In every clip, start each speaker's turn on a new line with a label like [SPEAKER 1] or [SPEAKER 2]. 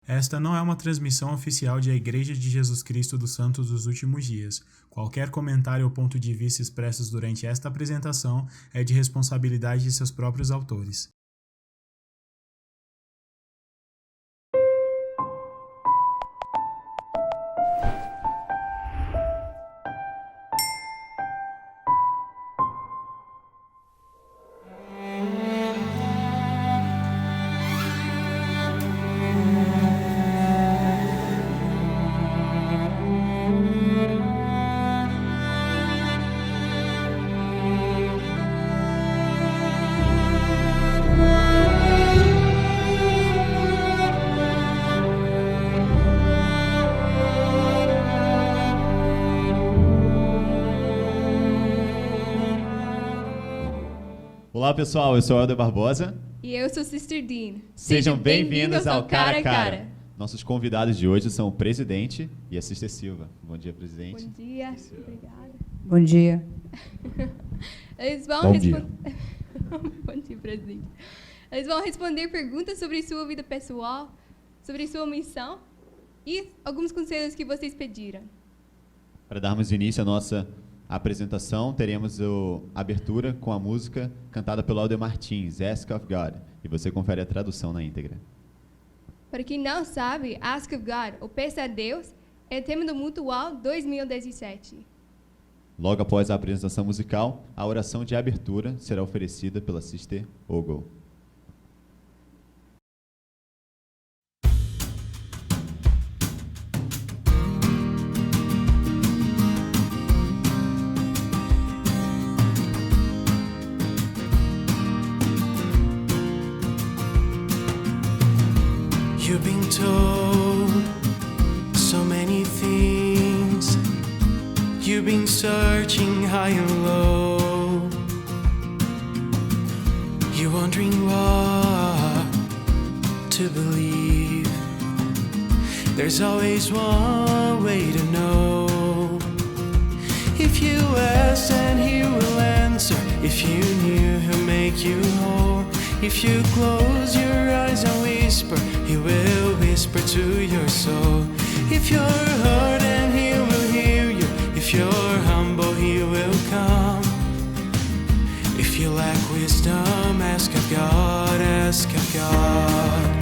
[SPEAKER 1] Esta não é uma transmissão oficial de A Igreja de Jesus Cristo dos Santos dos Últimos Dias. Qualquer comentário ou ponto de vista expressos durante esta apresentação é de responsabilidade de seus próprios autores.
[SPEAKER 2] Olá pessoal, eu sou o Helder Barbosa.
[SPEAKER 3] E eu sou Sister Dean.
[SPEAKER 2] Sejam bem-vindos ao Cara a Cara. Nossos convidados de hoje são o presidente e a Sister Silva. Bom dia, presidente.
[SPEAKER 3] Bom dia, obrigada.
[SPEAKER 4] Bom dia.
[SPEAKER 3] Eles vão
[SPEAKER 2] Bom dia.
[SPEAKER 3] Bom dia, presidente. Eles vão responder perguntas sobre sua vida pessoal, sobre sua missão e alguns conselhos que vocês pediram.
[SPEAKER 2] Para darmos início à nossa apresentação, teremos a abertura com a música cantada pelo Helder Martins, Ask of God, e você confere a tradução na íntegra.
[SPEAKER 3] Para quem não sabe, Ask of God, ou Peça a Deus, é o tema do Mutual 2017.
[SPEAKER 2] Logo após a apresentação musical, a oração de abertura será oferecida pela Sister Ogle.
[SPEAKER 5] You've been told so many things. You've been searching high and low. You're wondering what to believe. There's always one way to know. If you ask, then He will answer. If you knew, He'll make you whole. If you close your eyes and whisper, He will whisper to your soul. If you're hurt, then He will hear you. If you're humble, He will come. If you lack wisdom, ask of God, ask of God.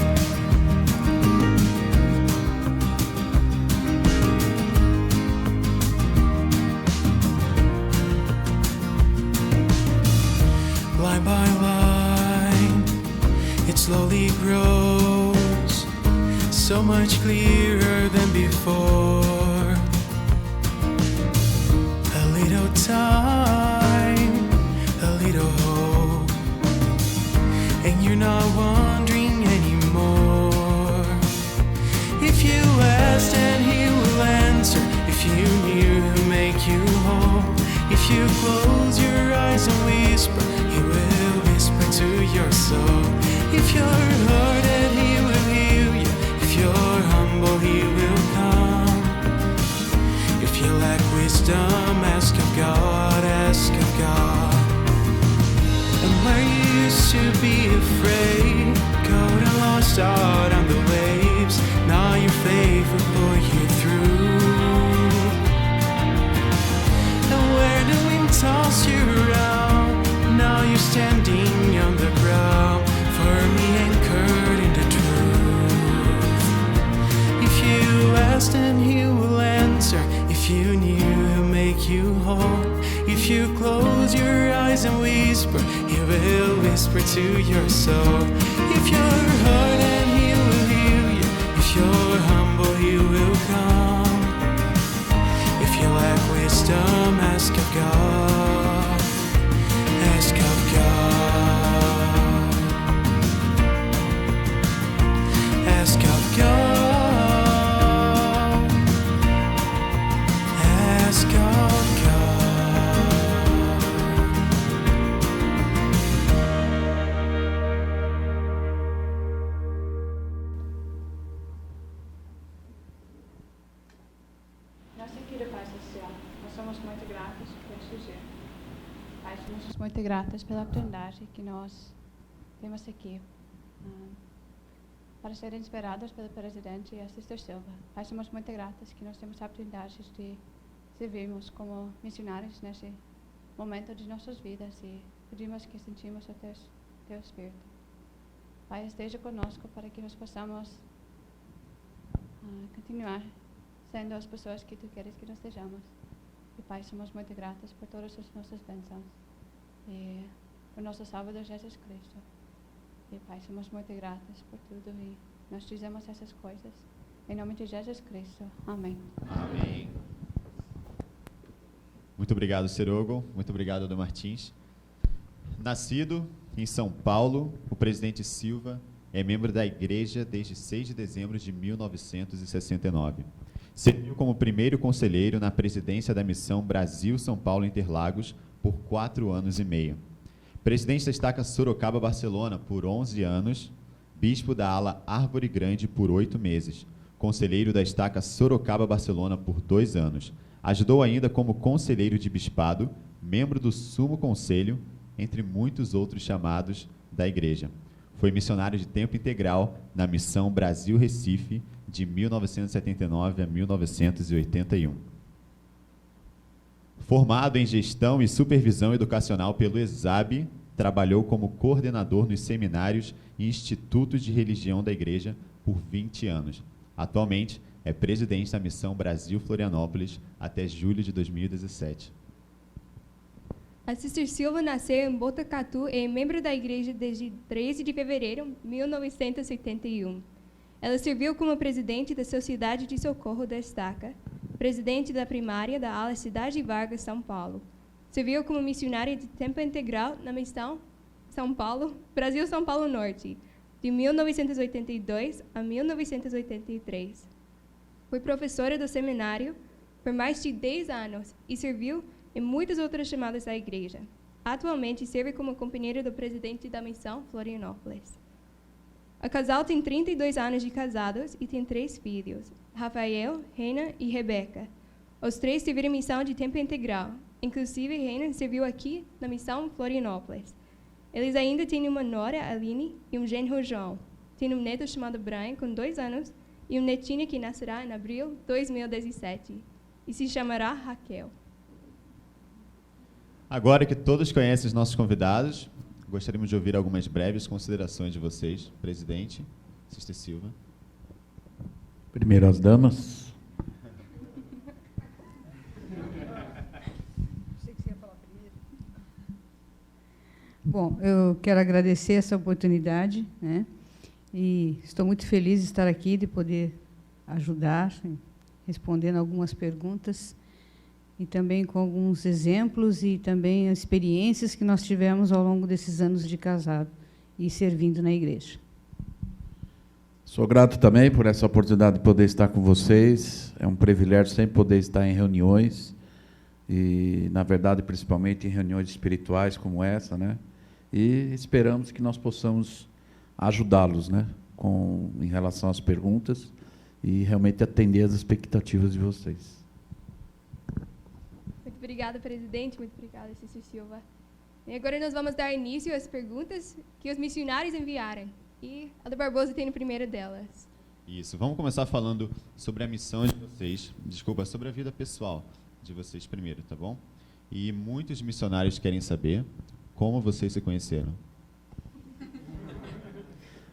[SPEAKER 5] Line by line, it slowly grows, so much clearer than before. A little time, a little hope, and you're not wondering anymore. If you ask, then He will answer. If you knew, He'll make you whole. If you close your eyes and whisper, He will whisper to your soul. If you're hurt, then He will heal you. If you're humble, He will come. If you lack wisdom, ask of God, ask of God. And where you used to be afraid, cold and lost out on the waves, now your faith will pull you through. And where the wind tossed you around, now you're standing on the ground, firmly anchored in the truth. If you ask, then He will answer. If you knew, He'll make you whole. If you close your eyes and whisper, He will whisper to your soul. If you're hurt, then He will heal you. If you're humble, He will come. If you lack wisdom, ask of God, ask of God, ask of God, ask of God.
[SPEAKER 6] Nossa querida Pai Celestial, nós somos muito gratos por este dia. Pai, somos muito gratas pela oportunidade que nós temos aqui. para serem esperados pelo presidente e a Sister Silva. Pai, somos muito gratos que nós temos a oportunidade de servirmos como missionários nesse momento de nossas vidas e pedimos que sentimos o teu Espírito. Pai, esteja conosco para que nós possamos continuar sendo as pessoas que Tu queres que nós sejamos. E, Pai, somos muito gratos por todas as nossas bênçãos e por nosso Salvador Jesus Cristo. E, Pai, somos muito gratos por tudo e nós dizemos essas coisas em nome de Jesus Cristo. Amém.
[SPEAKER 2] Amém. Muito obrigado, Serogo. Muito obrigado, Aldo Martins. Nascido em São Paulo, o presidente Silva é membro da igreja desde 6 de dezembro de 1969. Serviu como primeiro conselheiro na presidência da missão Brasil-São Paulo Interlagos por 4 anos e meio. Presidente da estaca Sorocaba-Barcelona por 11 anos, bispo da ala Árvore Grande por 8 meses, conselheiro da estaca Sorocaba-Barcelona por 2 anos. Ajudou ainda como conselheiro de bispado, membro do Sumo Conselho, entre muitos outros chamados da igreja. Foi missionário de tempo integral na missão Brasil-Recife de 1979 a 1981. Formado em Gestão e Supervisão Educacional pelo ESAB, trabalhou como coordenador nos seminários e institutos de religião da igreja por 20 anos. Atualmente, é presidente da Missão Brasil-Florianópolis até julho de 2017.
[SPEAKER 3] A Sister Silva nasceu em Botucatu e é membro da igreja desde 13 de fevereiro de 1981. Ela serviu como presidente da Sociedade de Socorro da Estaca, presidente da primária da ala Cidade Vargas, São Paulo. Serviu como missionária de tempo integral na missão São Paulo, Brasil-São Paulo Norte, de 1982 a 1983. Foi professora do seminário por mais de 10 anos e serviu em muitas outras chamadas da igreja. Atualmente serve como companheira do presidente da missão Florianópolis. O casal tem 32 anos de casados e tem 3 filhos, Rafael, Reina e Rebeca. Os 3 serviram missão de tempo integral. Inclusive, Reina serviu aqui na missão Florianópolis. Eles ainda têm uma nora, Aline, e um genro, João. Tem um neto chamado Brian, com 2 anos, e um netinho que nascerá em abril de 2017, e se chamará Raquel.
[SPEAKER 2] Agora que todos conhecem os nossos convidados, gostaríamos de ouvir algumas breves considerações de vocês, presidente, Sister Silva.
[SPEAKER 4] Primeiro as damas.
[SPEAKER 7] Bom, eu quero agradecer essa oportunidade, né? E estou muito feliz de estar aqui, de poder ajudar, respondendo algumas perguntas, e também com alguns exemplos e também experiências que nós tivemos ao longo desses anos de casado e servindo na igreja.
[SPEAKER 4] Sou grato também por essa oportunidade de poder estar com vocês. É um privilégio sempre poder estar em reuniões, e, na verdade, principalmente em reuniões espirituais como essa, né? E esperamos que nós possamos ajudá-los, né, em relação às perguntas e realmente atender às expectativas de vocês.
[SPEAKER 3] Muito obrigada, presidente. Muito obrigada, Sister Silva. E agora nós vamos dar início às perguntas que os missionários enviaram. E a do Barbosa tem a primeira delas.
[SPEAKER 2] Isso. Vamos começar falando sobre a missão de vocês. Desculpa, sobre a vida pessoal de vocês primeiro, tá bom? E muitos missionários querem saber como vocês se conheceram.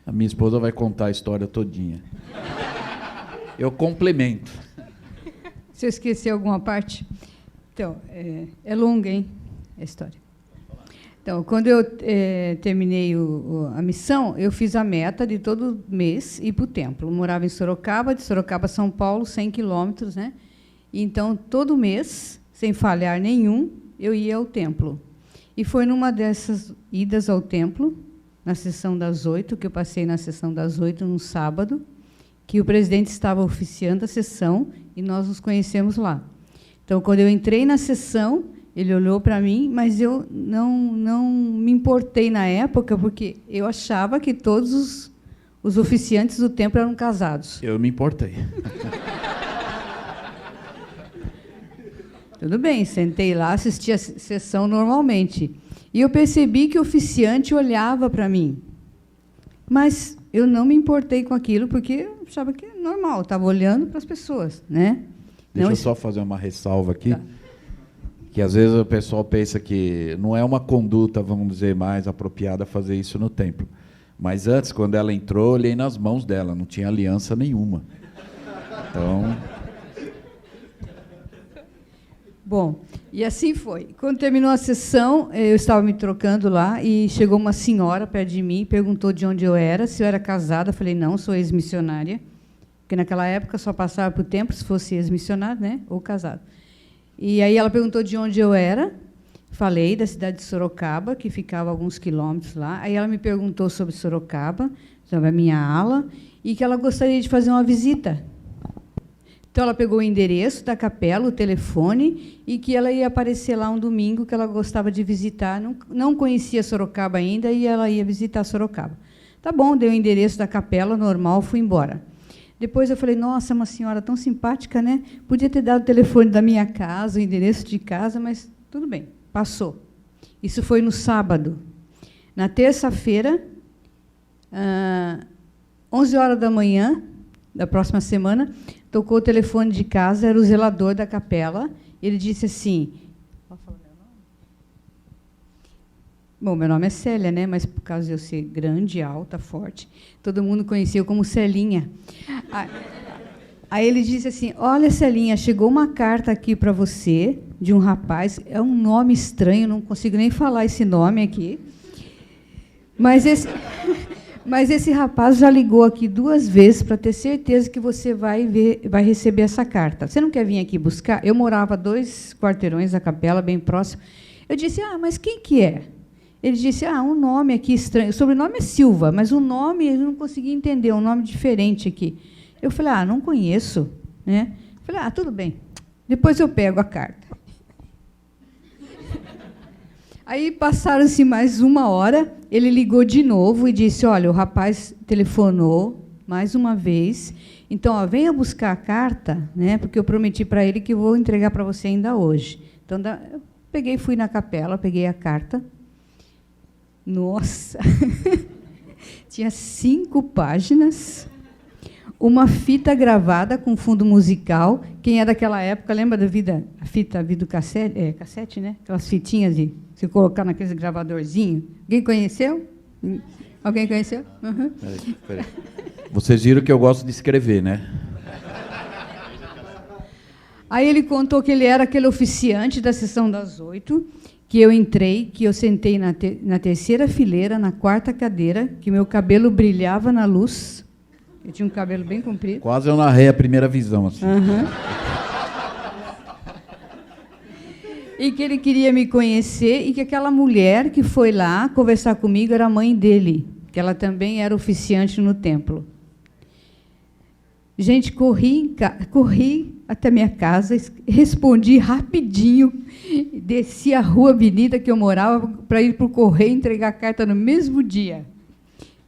[SPEAKER 4] A minha esposa vai contar a história todinha. Eu complemento.
[SPEAKER 7] Se eu esquecer alguma parte... Então, é longa, hein, a história. Então, quando eu terminei a missão, eu fiz a meta de todo mês ir para o templo. Eu morava em Sorocaba, de Sorocaba a São Paulo, 100 quilômetros, né? Então, todo mês, sem falhar nenhum, eu ia ao templo. E foi numa dessas idas ao templo, na sessão das 8, que eu passei na sessão das 8, no sábado, que o presidente estava oficiando a sessão e nós nos conhecemos lá. Então, quando eu entrei na sessão, ele olhou para mim, mas eu não me importei na época, porque eu achava que todos os oficiantes do templo eram casados.
[SPEAKER 4] Eu me importei.
[SPEAKER 7] Tudo bem, sentei lá, assisti a sessão normalmente. E eu percebi que o oficiante olhava para mim. Mas eu não me importei com aquilo, porque eu achava que é normal, estava olhando para as pessoas, né?
[SPEAKER 4] Deixa
[SPEAKER 7] Não,
[SPEAKER 4] eu só fazer uma ressalva aqui, que às vezes o pessoal pensa que não é uma conduta, vamos dizer, mais apropriada fazer isso no templo. Mas antes, quando ela entrou, eu olhei nas mãos dela, não tinha aliança nenhuma. Então...
[SPEAKER 7] Bom, e assim foi. Quando terminou a sessão, eu estava me trocando lá e chegou uma senhora perto de mim, perguntou de onde eu era, se eu era casada. Eu falei, não, sou ex-missionária, porque naquela época só passava para o templo se fosse ex-missionário, né, ou casado. E aí ela perguntou de onde eu era, falei da cidade de Sorocaba, que ficava a alguns quilômetros lá. Aí ela me perguntou sobre Sorocaba, sobre a minha ala, e que ela gostaria de fazer uma visita. Então, ela pegou o endereço da capela, o telefone, e que ela ia aparecer lá um domingo, que ela gostava de visitar. Não conhecia Sorocaba ainda, e ela ia visitar Sorocaba. Tá bom, deu o endereço da capela, normal, fui embora. Depois eu falei, nossa, uma senhora tão simpática, né? Podia ter dado o telefone da minha casa, o endereço de casa, mas tudo bem, passou. Isso foi no sábado. Na terça-feira, 11 horas da manhã, da próxima semana, tocou o telefone de casa, era o zelador da capela. Ele disse assim... Pode falar meu nome? Bom, meu nome é Célia, né? Mas por causa de eu ser grande, alta, forte, todo mundo conhecia eu como Celinha. Aí ele disse assim, olha, Celinha, chegou uma carta aqui para você, de um rapaz, é um nome estranho, não consigo nem falar esse nome aqui, mas esse rapaz já ligou aqui 2 vezes para ter certeza que você vai receber essa carta. Você não quer vir aqui buscar? Eu morava a 2 quarteirões da capela, bem próximo. Eu disse, mas quem que é? Ele disse, um nome aqui estranho. O sobrenome é Silva, mas o nome eu não consegui entender, um nome diferente aqui. Eu falei, não conheço. Né? Eu falei, tudo bem, depois eu pego a carta. Aí passaram-se mais 1 hora, ele ligou de novo e disse, olha, o rapaz telefonou mais uma vez, então, venha buscar a carta, né, porque eu prometi para ele que eu vou entregar para você ainda hoje. Então, eu peguei, fui na capela, peguei a carta. Nossa! Tinha 5 páginas, uma fita gravada com fundo musical. Quem é daquela época, lembra a fita videocassete, cassete, né? Aquelas fitinhas de se colocar naquele gravadorzinho. Alguém conheceu? Alguém conheceu? Uhum.
[SPEAKER 4] Peraí. Vocês viram que eu gosto de escrever, né?
[SPEAKER 7] Aí ele contou que ele era aquele oficiante da sessão das 8, que eu entrei, que eu sentei na 3ª fileira, na 4ª cadeira, que meu cabelo brilhava na luz. Eu tinha um cabelo bem comprido.
[SPEAKER 4] Quase eu narrei a primeira visão, assim.
[SPEAKER 7] Uhum. E que ele queria me conhecer, e que aquela mulher que foi lá conversar comigo era a mãe dele, que ela também era oficiante no templo. Gente, corri até minha casa, respondi rapidinho, desci a rua, avenida que eu morava, para ir para o correio entregar a carta no mesmo dia.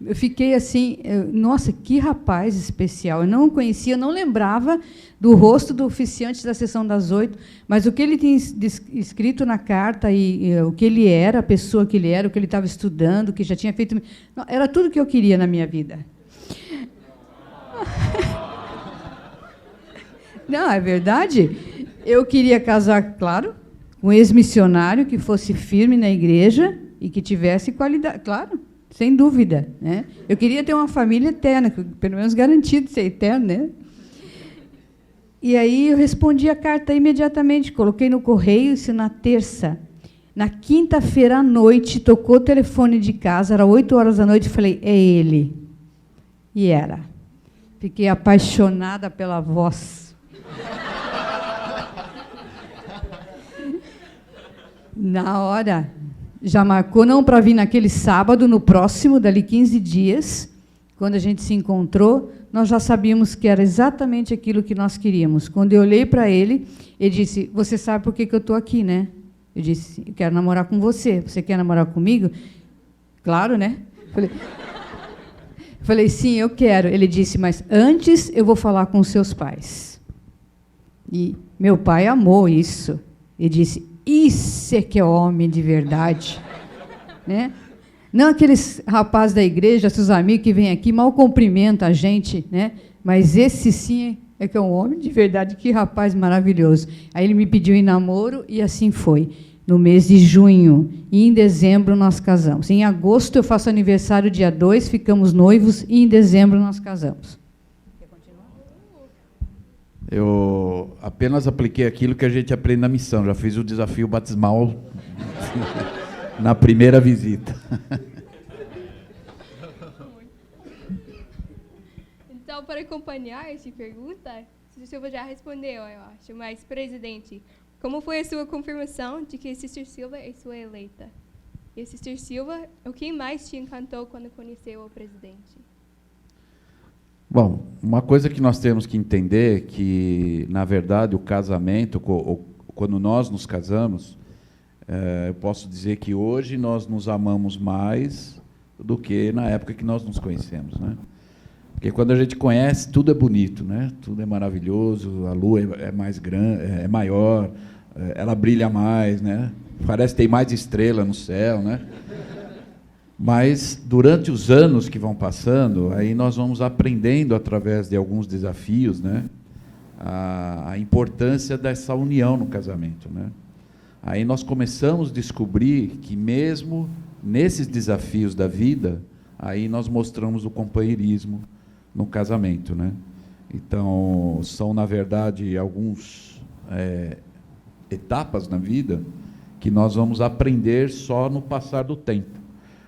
[SPEAKER 7] Eu fiquei assim, nossa, que rapaz especial. Eu não o conhecia, eu não lembrava do rosto do oficiante da sessão das 8, mas o que ele tinha escrito na carta, e o que ele era, a pessoa que ele era, o que ele estava estudando, o que já tinha feito... Era tudo o que eu queria na minha vida. Não, é verdade. Eu queria casar, claro, com um ex-missionário que fosse firme na igreja e que tivesse qualidade, claro. Sem dúvida, né? Eu queria ter uma família eterna, pelo menos garantido de ser eterna, né? E aí eu respondi a carta imediatamente, coloquei no correio, isso na terça. Na quinta-feira à noite, tocou o telefone de casa, era 8 horas da noite, falei, é ele. E era. Fiquei apaixonada pela voz. Na hora... Já marcou, não para vir naquele sábado, no próximo, dali 15 dias, quando a gente se encontrou, nós já sabíamos que era exatamente aquilo que nós queríamos. Quando eu olhei para ele, ele disse, você sabe por que eu estou aqui, né? Eu disse, eu quero namorar com você. Você quer namorar comigo? Claro, né? Falei, sim, eu quero. Ele disse, mas antes eu vou falar com os seus pais. E meu pai amou isso. Ele disse, isso é que é homem de verdade. Né? Não aqueles rapazes da igreja, seus amigos que vêm aqui, mal cumprimentam a gente, né? Mas esse sim é que é um homem de verdade, que rapaz maravilhoso. Aí ele me pediu em namoro e assim foi. No mês de junho, e em dezembro nós casamos. Em agosto eu faço aniversário dia 2, ficamos noivos, e em dezembro nós casamos. Quer continuar?
[SPEAKER 4] Eu apenas apliquei aquilo que a gente aprende na missão. Já fiz o desafio batismal na primeira visita.
[SPEAKER 3] Então, para acompanhar essa pergunta, Sister Silva já respondeu, eu acho, mas, presidente, como foi a sua confirmação de que Sister Silva é sua eleita? E Sister Silva, o que mais te encantou quando conheceu o presidente?
[SPEAKER 4] Bom, uma coisa que nós temos que entender é que, na verdade, o casamento, quando nós nos casamos, eu posso dizer que hoje nós nos amamos mais do que na época que nós nos conhecemos, né? Porque quando a gente conhece, tudo é bonito, né? Tudo é maravilhoso, a lua é mais grande, é maior, ela brilha mais, né? Parece que tem mais estrela no céu, né? Mas durante os anos que vão passando, aí nós vamos aprendendo através de alguns desafios, né? A importância dessa união no casamento, né? Aí nós começamos a descobrir que mesmo nesses desafios da vida, aí nós mostramos o companheirismo no casamento, né? Então, são, na verdade, alguns etapas na vida que nós vamos aprender só no passar do tempo.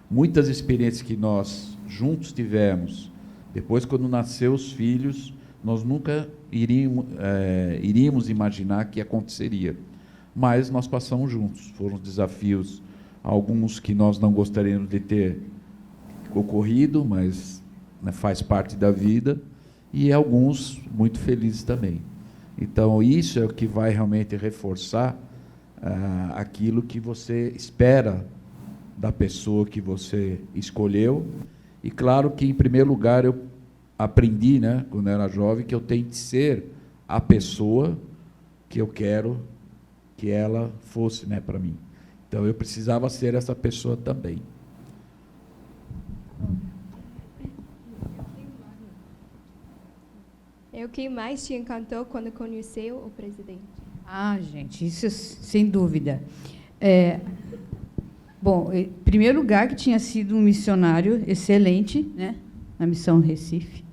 [SPEAKER 4] Muitas experiências que nós juntos tivemos, depois, quando nasceu os filhos, nós nunca iríamos imaginar que aconteceria. Mas nós passamos juntos. Foram desafios, alguns que nós não gostaríamos de ter ocorrido, mas faz parte da vida, e alguns muito felizes também. Então, isso é o que vai realmente reforçar aquilo que você espera da pessoa que você escolheu. E, claro, que, em primeiro lugar, eu aprendi, né, quando eu era jovem, que eu tenho que ser a pessoa que eu quero que ela fosse, né, para mim. Então, eu precisava ser essa pessoa também.
[SPEAKER 3] E o que mais te encantou quando conheceu o presidente?
[SPEAKER 7] Ah, gente, isso sem dúvida. Bom, em primeiro lugar, que tinha sido um missionário excelente, né, na Missão Recife,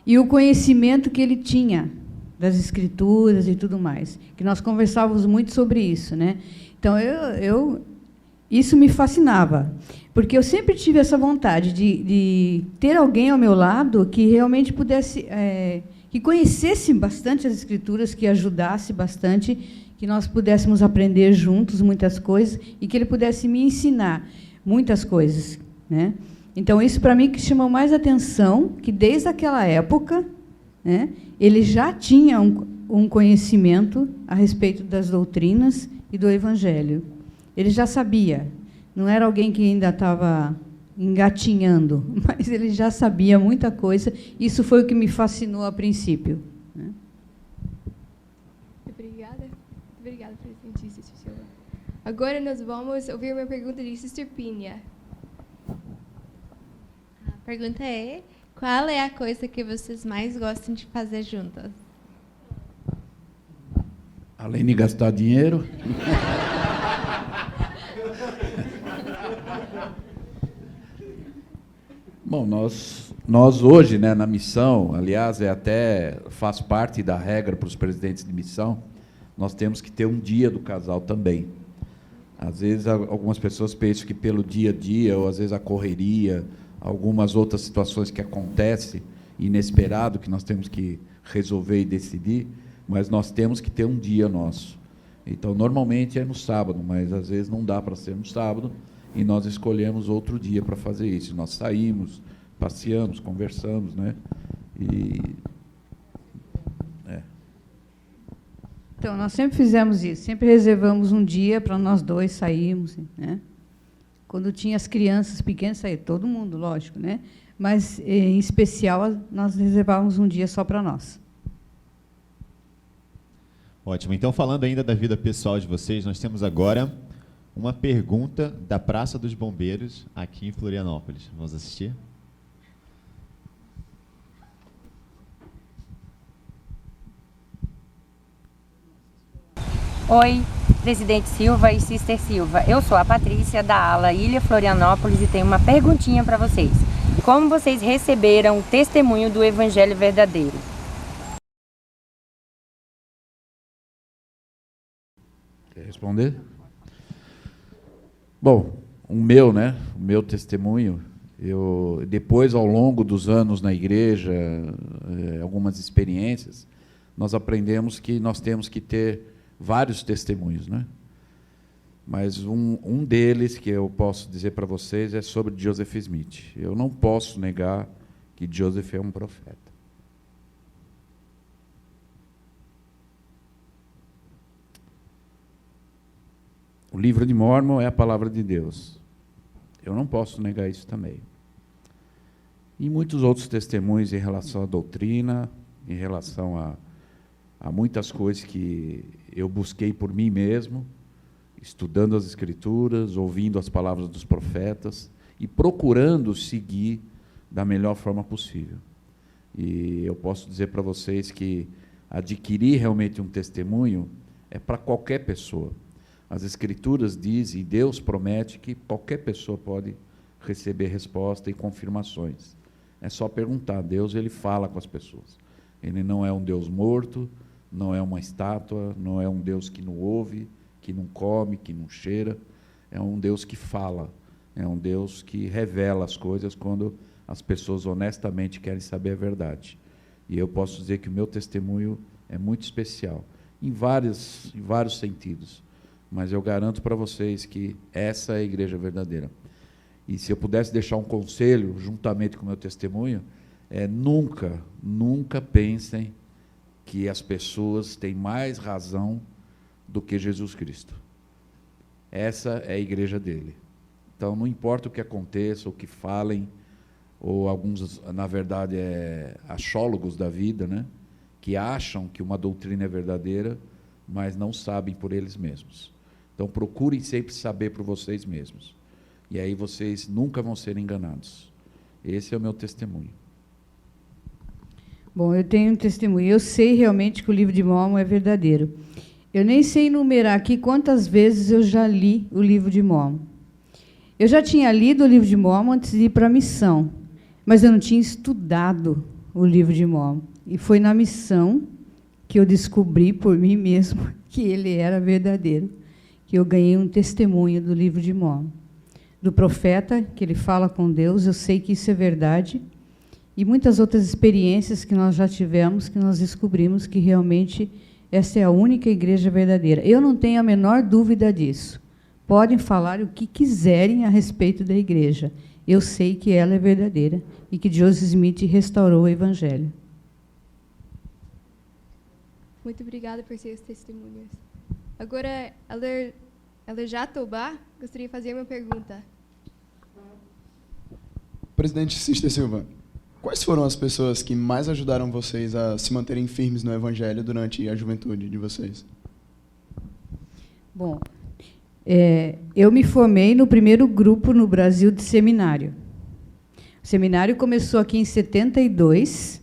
[SPEAKER 7] e o conhecimento que ele tinha das Escrituras e tudo mais, que nós conversávamos muito sobre isso, né? Então, isso me fascinava, porque eu sempre tive essa vontade de ter alguém ao meu lado que realmente pudesse, que conhecesse bastante as Escrituras, que ajudasse bastante, que nós pudéssemos aprender juntos muitas coisas e que ele pudesse me ensinar muitas coisas, né? Então, isso para mim que chamou mais atenção, que desde aquela época, né, ele já tinha um conhecimento a respeito das doutrinas e do Evangelho. Ele já sabia, não era alguém que ainda estava engatinhando, mas ele já sabia muita coisa. Isso foi o que me fascinou a princípio, né?
[SPEAKER 3] Obrigada, presidente Sister Silva. Agora nós vamos ouvir uma pergunta de Sister Pinha.
[SPEAKER 8] A pergunta é: qual é a coisa que vocês mais gostam de fazer juntas?
[SPEAKER 4] Além de gastar dinheiro. Bom, nós hoje, né, na missão, aliás, até faz parte da regra para os presidentes de missão, nós temos que ter um dia do casal também. Às vezes, algumas pessoas pensam que pelo dia a dia, ou às vezes a correria, algumas outras situações que acontecem, inesperado, que nós temos que resolver e decidir, mas nós temos que ter um dia nosso. Então, normalmente é no sábado, mas às vezes não dá para ser no sábado, e nós escolhemos outro dia para fazer isso. Nós saímos, passeamos, conversamos, né?
[SPEAKER 7] Então, nós sempre fizemos isso, sempre reservamos um dia para nós dois sairmos, né? Quando tinha as crianças pequenas, saía todo mundo, lógico, né? Mas, em especial, nós reservávamos um dia só para nós.
[SPEAKER 2] Ótimo. Então, falando ainda da vida pessoal de vocês, nós temos agora uma pergunta da Praça dos Bombeiros, aqui em Florianópolis. Vamos assistir?
[SPEAKER 9] Oi, presidente Silva e Sister Silva. Eu sou a Patrícia, da ala Ilha Florianópolis, e tenho uma perguntinha para vocês. Como vocês receberam o testemunho do Evangelho verdadeiro?
[SPEAKER 4] Quer responder? Bom, o meu testemunho, depois, ao longo dos anos na igreja, algumas experiências, nós aprendemos que nós temos que ter vários testemunhos, né? Mas um deles que eu posso dizer para vocês é sobre Joseph Smith. Eu não posso negar que Joseph é um profeta. O livro de Mórmon é a palavra de Deus. Eu não posso negar isso também. E muitos outros testemunhos em relação à doutrina, em relação a muitas coisas que eu busquei por mim mesmo, estudando as Escrituras, ouvindo as palavras dos profetas e procurando seguir da melhor forma possível. E eu posso dizer para vocês que adquirir realmente um testemunho é para qualquer pessoa. As Escrituras dizem, e Deus promete, que qualquer pessoa pode receber resposta e confirmações. É só perguntar. Deus, ele fala com as pessoas. Ele não é um Deus morto, não é uma estátua, não é um Deus que não ouve, que não come, que não cheira. É um Deus que fala, é um Deus que revela as coisas quando as pessoas honestamente querem saber a verdade. E eu posso dizer que o meu testemunho é muito especial, em vários sentidos. Mas eu garanto para vocês que essa é a igreja verdadeira. E se eu pudesse deixar um conselho, juntamente com o meu testemunho, nunca pensem que as pessoas têm mais razão do que Jesus Cristo. Essa é a igreja dele. Então, não importa o que aconteça, o que falem, ou alguns, na verdade, achólogos da vida, né, que acham que uma doutrina é verdadeira, mas não sabem por eles mesmos. Então, procurem sempre saber por vocês mesmos. E aí vocês nunca vão ser enganados. Esse é o meu testemunho.
[SPEAKER 7] Bom, eu tenho um testemunho. Eu sei realmente que o livro de Mórmon é verdadeiro. Eu nem sei enumerar aqui quantas vezes eu já li o livro de Mórmon. Eu já tinha lido o livro de Mórmon antes de ir para a missão, mas eu não tinha estudado o livro de Mórmon. E foi na missão que eu descobri por mim mesmo que ele era verdadeiro, que eu ganhei um testemunho do livro de Mórmon. Do profeta, que ele fala com Deus, eu sei que isso é verdade, e muitas outras experiências que nós já tivemos, que nós descobrimos que realmente essa é a única igreja verdadeira. Eu não tenho a menor dúvida disso. Podem falar o que quiserem a respeito da igreja. Eu sei que ela é verdadeira e que Joseph Smith restaurou o Evangelho.
[SPEAKER 3] Muito obrigada por seus testemunhos. Agora, Alejar Tobá, gostaria de fazer uma pergunta.
[SPEAKER 10] Presidente Sister Silva, quais foram as pessoas que mais ajudaram vocês a se manterem firmes no Evangelho durante a juventude de vocês?
[SPEAKER 7] Bom, eu me formei no primeiro grupo no Brasil de seminário. O seminário começou aqui em 72,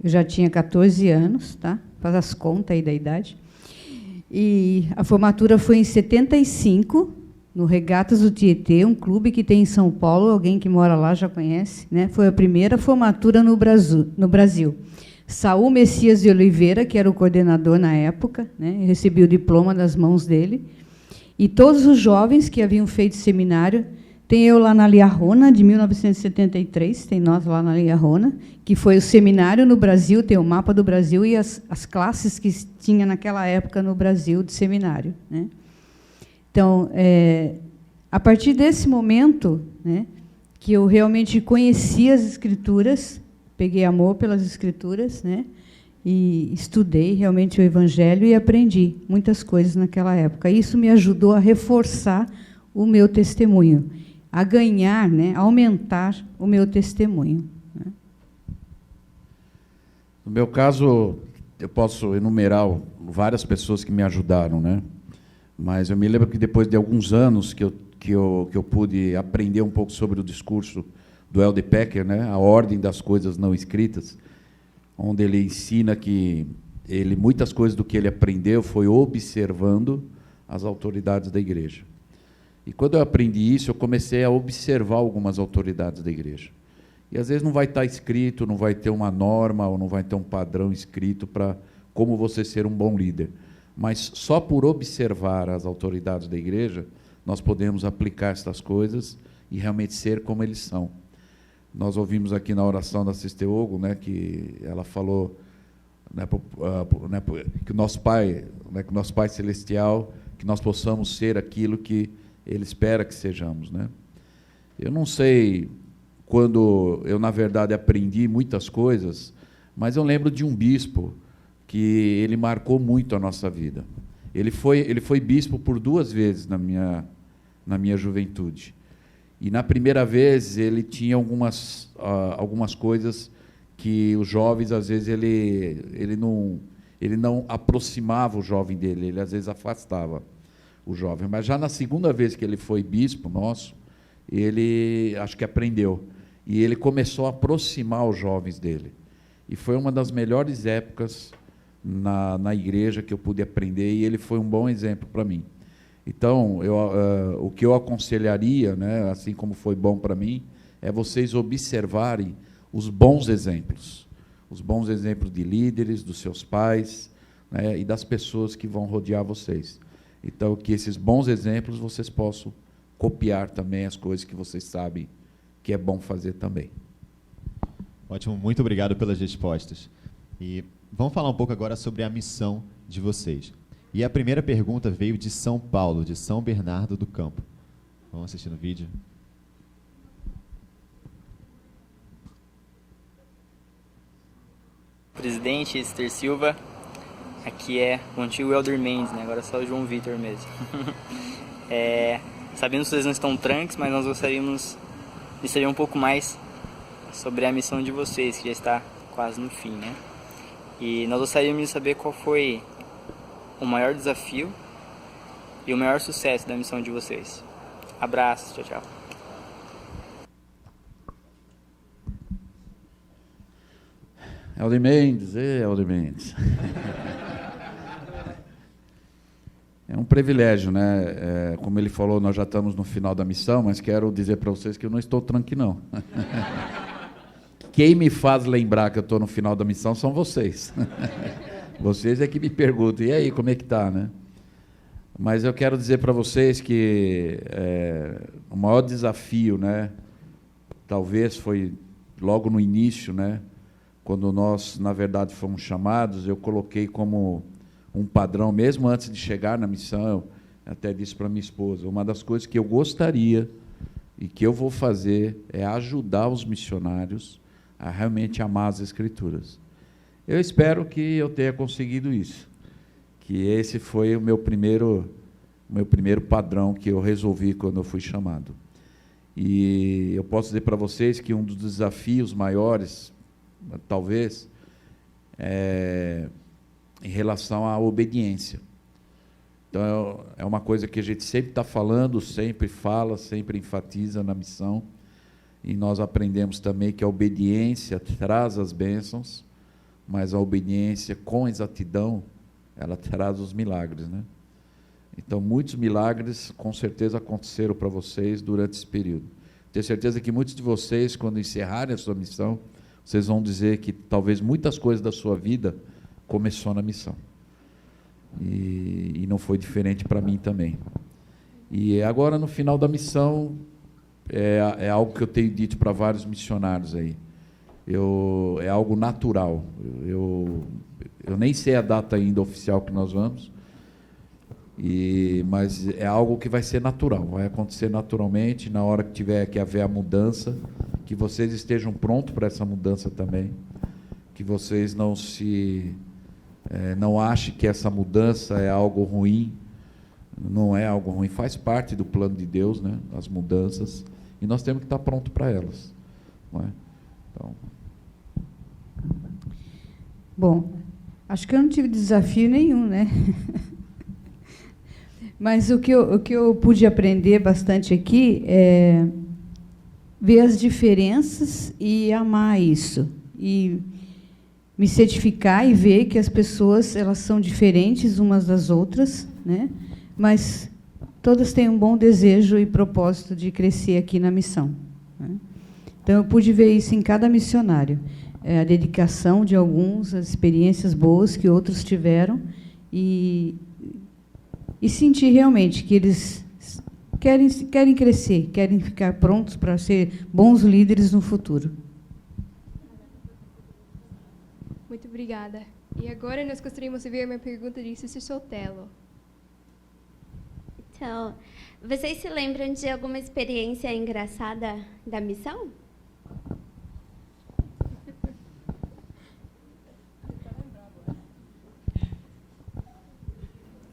[SPEAKER 7] eu já tinha 14 anos, tá? Faz as contas aí da idade. E a formatura foi em 75, no Regatas do Tietê, um clube que tem em São Paulo, alguém que mora lá já conhece, né? Foi a primeira formatura no Brasil. Saul Messias de Oliveira, que era o coordenador na época, né? Eu recebi o diploma das mãos dele. E todos os jovens que haviam feito seminário, tem eu lá na Liarrona, de 1973, tem nós lá na Liarrona, que foi o seminário no Brasil, tem o mapa do Brasil e as classes que tinha naquela época no Brasil de seminário, né? Então, a partir desse momento, né, que eu realmente conheci as Escrituras, peguei amor pelas Escrituras, né, e estudei realmente o Evangelho e aprendi muitas coisas naquela época. Isso me ajudou a reforçar o meu testemunho, a ganhar, né, a aumentar o meu testemunho, né.
[SPEAKER 4] No meu caso, eu posso enumerar várias pessoas que me ajudaram, né? Mas eu me lembro que depois de alguns anos que eu pude aprender um pouco sobre o discurso do L.D. Packer, né, a ordem das coisas não escritas, onde ele ensina que muitas coisas do que ele aprendeu foi observando as autoridades da igreja. E quando eu aprendi isso, eu comecei a observar algumas autoridades da igreja. E às vezes não vai estar escrito, não vai ter uma norma, ou não vai ter um padrão escrito para como você ser um bom líder. Mas só por observar as autoridades da igreja, nós podemos aplicar essas coisas e realmente ser como eles são. Nós ouvimos aqui na oração da Sister Ogo, né, que ela falou, né, que o nosso Pai, né, que o nosso Pai Celestial, que nós possamos ser aquilo que Ele espera que sejamos, né? Eu não sei quando eu, na verdade, aprendi muitas coisas, mas eu lembro de um bispo que ele marcou muito a nossa vida. Ele foi bispo por 2 vezes na minha juventude. E, na primeira vez, ele tinha algumas coisas que os jovens, às vezes, ele não aproximava o jovem dele, ele, às vezes, afastava o jovem. Mas, já na segunda vez que ele foi bispo nosso, ele, acho que aprendeu. E ele começou a aproximar os jovens dele. E foi uma das melhores épocas na igreja que eu pude aprender, e ele foi um bom exemplo para mim. Então, o que eu aconselharia, né, assim como foi bom para mim, é vocês observarem os bons exemplos de líderes, dos seus pais, né, e das pessoas que vão rodear vocês. Então, que esses bons exemplos vocês possam copiar também as coisas que vocês sabem que é bom fazer também.
[SPEAKER 2] Ótimo, muito obrigado pelas respostas. E vamos falar um pouco agora sobre a missão de vocês. E a primeira pergunta veio de São Paulo, de São Bernardo do Campo. Vamos assistir no vídeo.
[SPEAKER 11] Presidente Esther Silva, aqui é o antigo Elder Mendes, né? Agora é só o João Vitor mesmo. Sabemos que vocês não estão tranques, mas nós gostaríamos de saber um pouco mais sobre a missão de vocês, que já está quase no fim, né? E nós gostaríamos de saber qual foi o maior desafio e o maior sucesso da missão de vocês. Abraços, tchau, tchau.
[SPEAKER 4] Elder Mendes, Elder Mendes. É um privilégio, né? Como ele falou, nós já estamos no final da missão, mas quero dizer para vocês que eu não estou tranque, não. Quem me faz lembrar que eu estou no final da missão são vocês. Vocês é que me perguntam, e aí, como é que está, né? Mas eu quero dizer para vocês que o maior desafio, né, talvez foi logo no início, né, quando nós, na verdade, fomos chamados, eu coloquei como um padrão, mesmo antes de chegar na missão, eu até disse para minha esposa, uma das coisas que eu gostaria e que eu vou fazer é ajudar os missionários a realmente amar as Escrituras. Eu espero que eu tenha conseguido isso, que esse foi o meu primeiro padrão que eu resolvi quando eu fui chamado. E eu posso dizer para vocês que um dos desafios maiores, talvez, é em relação à obediência. Então, é uma coisa que a gente sempre está falando, sempre fala, sempre enfatiza na missão, e nós aprendemos também que a obediência traz as bênçãos, mas a obediência com exatidão, ela traz os milagres, né? Então, muitos milagres, com certeza, aconteceram para vocês durante esse período. Tenho certeza que muitos de vocês, quando encerrarem a sua missão, vocês vão dizer que talvez muitas coisas da sua vida começou na missão. E não foi diferente para mim também. E agora, no final da missão, é algo que eu tenho dito para vários missionários aí. É algo natural. Eu nem sei a data ainda oficial que nós vamos, mas é algo que vai ser natural, vai acontecer naturalmente, na hora que tiver que haver a mudança, que vocês estejam prontos para essa mudança também, que vocês não achem que essa mudança é algo ruim, não é algo ruim, faz parte do plano de Deus, né, as mudanças, e nós temos que estar prontos para elas. Não é? Então...
[SPEAKER 7] Bom, acho que eu não tive desafio nenhum, né? Mas o que eu pude aprender bastante aqui é ver as diferenças e amar isso. E me certificar e ver que as pessoas elas são diferentes umas das outras, né? Mas todas têm um bom desejo e propósito de crescer aqui na missão, né? Então, eu pude ver isso em cada missionário. A dedicação de alguns, as experiências boas que outros tiveram, e sentir realmente que eles querem crescer, querem ficar prontos para ser bons líderes no futuro.
[SPEAKER 3] Muito obrigada. E agora nós gostaríamos de ver uma pergunta de Sister Sotelo.
[SPEAKER 12] Então, vocês se lembram de alguma experiência engraçada da missão?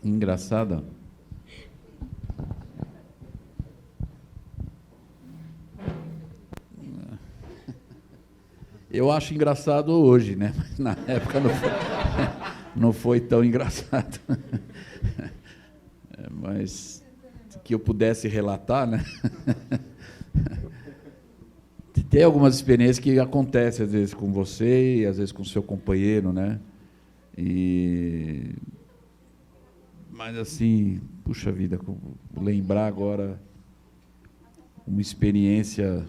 [SPEAKER 4] Engraçada? Eu acho engraçado hoje, né? Mas na época não foi tão engraçado. Mas que eu pudesse relatar, né? Tem algumas experiências que acontecem, às vezes, com você e às vezes com o seu companheiro, né? Mas, assim, puxa vida, lembrar agora uma experiência...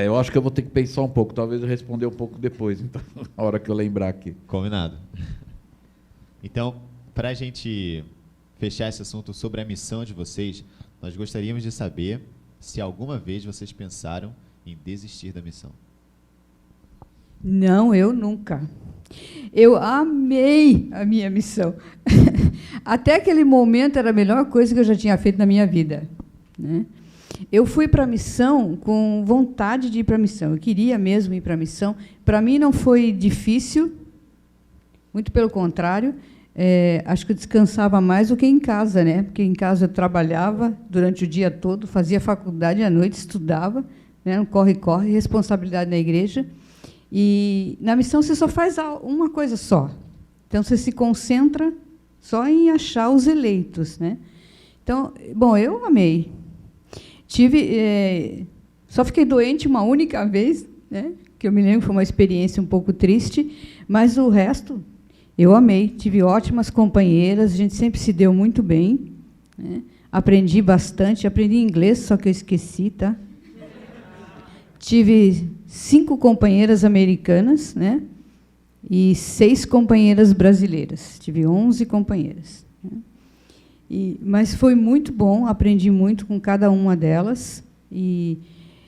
[SPEAKER 4] eu acho que eu vou ter que pensar um pouco, talvez eu responder um pouco depois, então, na hora que eu lembrar aqui.
[SPEAKER 2] Combinado. Então, para a gente fechar esse assunto sobre a missão de vocês, nós gostaríamos de saber se alguma vez vocês pensaram em desistir da missão.
[SPEAKER 7] Não, eu nunca. Eu amei a minha missão. Até aquele momento era a melhor coisa que eu já tinha feito na minha vida, né? Eu fui para a missão com vontade de ir para a missão. Eu queria mesmo ir para a missão. Para mim não foi difícil, muito pelo contrário. Acho que eu descansava mais do que em casa, né? Porque em casa eu trabalhava durante o dia todo, fazia faculdade à noite, estudava, né? Um corre-corre, responsabilidade na igreja. E na missão você só faz uma coisa só. Então você se concentra só em achar os eleitos, né? Então, bom, eu amei. Só fiquei doente uma única vez, né? Que eu me lembro, foi uma experiência um pouco triste, mas o resto eu amei. Tive ótimas companheiras, a gente sempre se deu muito bem, né? Aprendi bastante, aprendi inglês, só que eu esqueci, tá? Tive 5 companheiras americanas, né? E 6 companheiras brasileiras. Tive 11 companheiras, né? Mas foi muito bom, aprendi muito com cada uma delas. E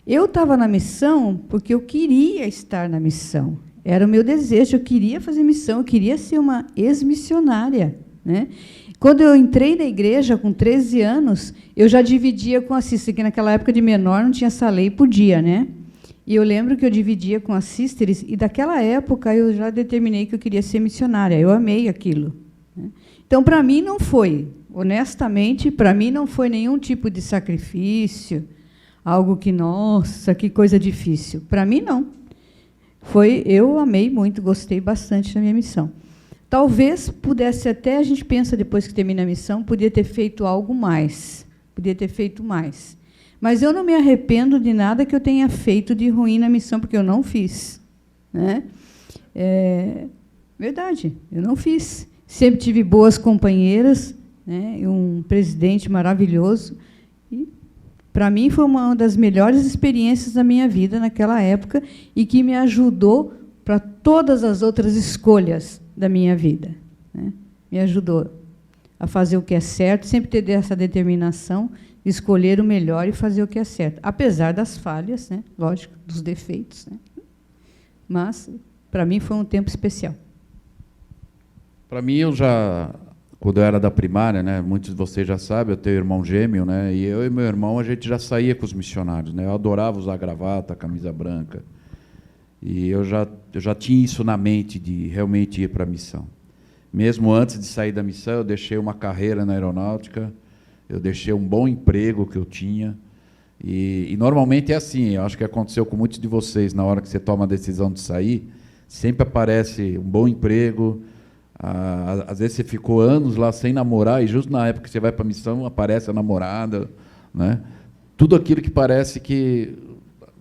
[SPEAKER 7] eu estava na missão porque eu queria estar na missão. Era o meu desejo, eu queria fazer missão, eu queria ser uma ex-missionária, né? Quando eu entrei na igreja, com 13 anos, eu já dividia com a sister, que naquela época de menor não tinha essa lei, podia, né? E eu lembro que eu dividia com as sisters, e daquela época eu já determinei que eu queria ser missionária. Eu amei aquilo, né? Então, para mim, não foi. Honestamente, para mim não foi nenhum tipo de sacrifício, algo que, nossa, que coisa difícil. Para mim, não. Eu amei muito, gostei bastante da minha missão. Talvez pudesse até, a gente pensa depois que termina a missão, podia ter feito algo mais, podia ter feito mais. Mas eu não me arrependo de nada que eu tenha feito de ruim na missão, porque eu não fiz, né? Verdade, eu não fiz. Sempre tive boas companheiras, né? E um presidente maravilhoso. E, para mim, foi uma das melhores experiências da minha vida naquela época e que me ajudou para todas as outras escolhas da minha vida, né? Me ajudou a fazer o que é certo, sempre ter essa determinação de escolher o melhor e fazer o que é certo, apesar das falhas, né? Lógico, dos defeitos, né? Mas, para mim, foi um tempo especial.
[SPEAKER 4] Para mim, quando eu era da primária, né, muitos de vocês já sabem, eu tenho um irmão gêmeo, né, e eu e meu irmão, a gente já saía com os missionários, né? Eu adorava usar gravata, camisa branca. E eu já tinha isso na mente, de realmente ir para a missão. Mesmo antes de sair da missão, eu deixei uma carreira na aeronáutica, eu deixei um bom emprego que eu tinha. E normalmente é assim, eu acho que aconteceu com muitos de vocês, na hora que você toma a decisão de sair, sempre aparece um bom emprego, Às vezes você ficou anos lá sem namorar, e justo na época que você vai para a missão, aparece a namorada, né? Tudo aquilo que parece que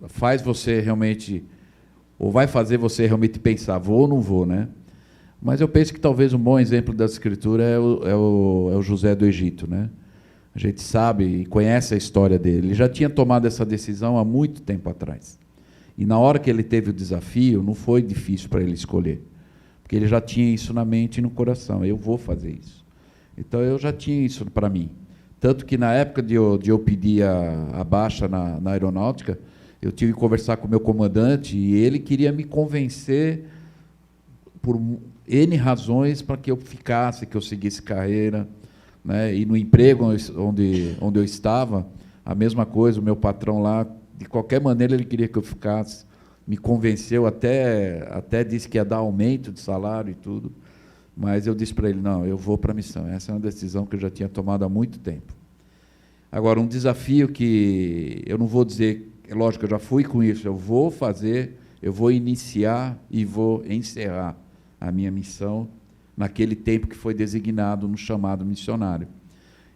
[SPEAKER 4] faz você realmente, ou vai fazer você realmente pensar, vou ou não vou, né? Mas eu penso que talvez um bom exemplo da Escritura é o José do Egito, né? A gente sabe e conhece a história dele. Ele já tinha tomado essa decisão há muito tempo atrás. E na hora que ele teve o desafio, não foi difícil para ele escolher, porque ele já tinha isso na mente e no coração. Eu vou fazer isso. Então eu já tinha isso para mim. Tanto que na época de eu pedir a baixa na aeronáutica, eu tive que conversar com o meu comandante e ele queria me convencer por N razões para que eu ficasse, que eu seguisse carreira, né? E no emprego onde eu estava, a mesma coisa, o meu patrão lá, de qualquer maneira ele queria que eu ficasse, me convenceu, até disse que ia dar aumento de salário e tudo, mas eu disse para ele, não, eu vou para a missão. Essa é uma decisão que eu já tinha tomado há muito tempo. Agora, um desafio que eu não vou dizer, é lógico, eu já fui com isso, eu vou fazer, eu vou iniciar e vou encerrar a minha missão naquele tempo que foi designado no chamado missionário.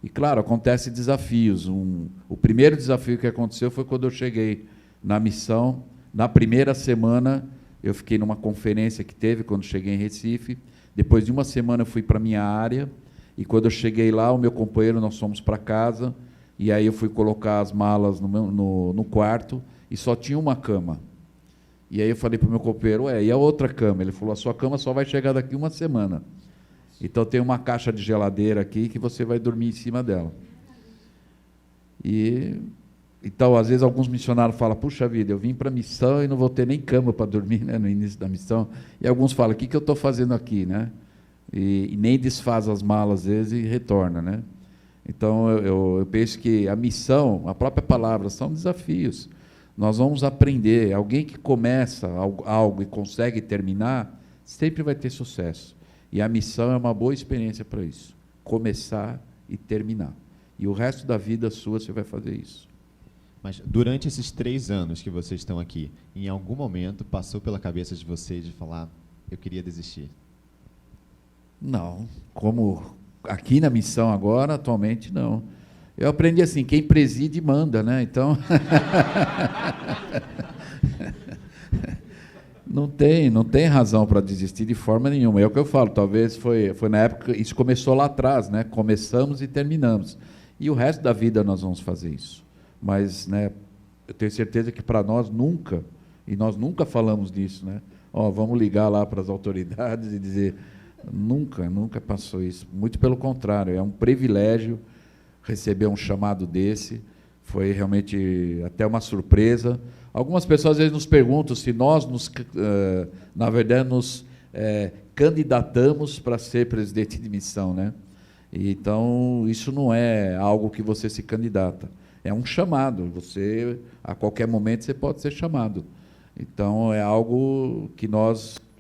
[SPEAKER 4] E, claro, acontecem desafios. O primeiro desafio que aconteceu foi quando eu cheguei na missão. Na primeira semana, eu fiquei numa conferência que teve, quando cheguei em Recife. Depois de uma semana, eu fui para a minha área. E, quando eu cheguei lá, o meu companheiro, nós fomos para casa. E aí eu fui colocar as malas no quarto e só tinha uma cama. E aí eu falei para o meu companheiro, e a outra cama? Ele falou, a sua cama só vai chegar daqui uma semana. Então tem uma caixa de geladeira aqui que você vai dormir em cima dela. Então, às vezes, alguns missionários falam, puxa vida, eu vim para a missão e não vou ter nem cama para dormir, né, no início da missão. E alguns falam, o que eu estou fazendo aqui? Né? E nem desfaz as malas, às vezes, e retorna. Né? Então, eu penso que a missão, a própria palavra, são desafios. Nós vamos aprender. Alguém que começa algo e consegue terminar, sempre vai ter sucesso. E a missão é uma boa experiência para isso. Começar e terminar. E o resto da vida sua, você vai fazer isso.
[SPEAKER 2] Mas durante esses 3 anos que vocês estão aqui, em algum momento passou pela cabeça de vocês de falar, eu queria desistir?
[SPEAKER 4] Não. Como aqui na missão agora, atualmente, não. Eu aprendi assim, quem preside manda, né? Então... Não tem razão para desistir de forma nenhuma. É o que eu falo, talvez foi na época, isso começou lá atrás, né? Começamos e terminamos. E o resto da vida nós vamos fazer isso. Mas, né, eu tenho certeza que para nós nunca, e nós nunca falamos disso, né? Vamos ligar lá para as autoridades e dizer, nunca passou isso. Muito pelo contrário, é um privilégio receber um chamado desse. Foi realmente até uma surpresa. Algumas pessoas às vezes nos perguntam se nós, na verdade, nos candidatamos para ser presidente de missão, né? Então, isso não é algo que você se candidata. É um chamado. Você, a qualquer momento, você pode ser chamado. Então, é algo que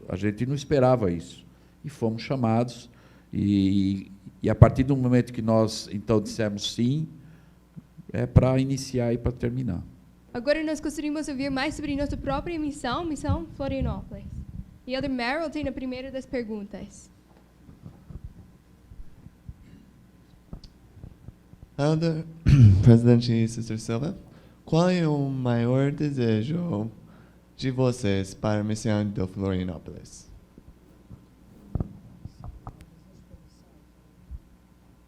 [SPEAKER 4] a gente não esperava isso. E fomos chamados. E a partir do momento que nós, então, dissemos sim, é para iniciar e para terminar.
[SPEAKER 3] Agora nós gostaríamos de ouvir mais sobre nossa própria missão, Missão Florianópolis. E Elder Merrill tem a primeira das perguntas.
[SPEAKER 13] Elder, Presidente Sister Silva, qual é o maior desejo de vocês para a missão de Florianópolis?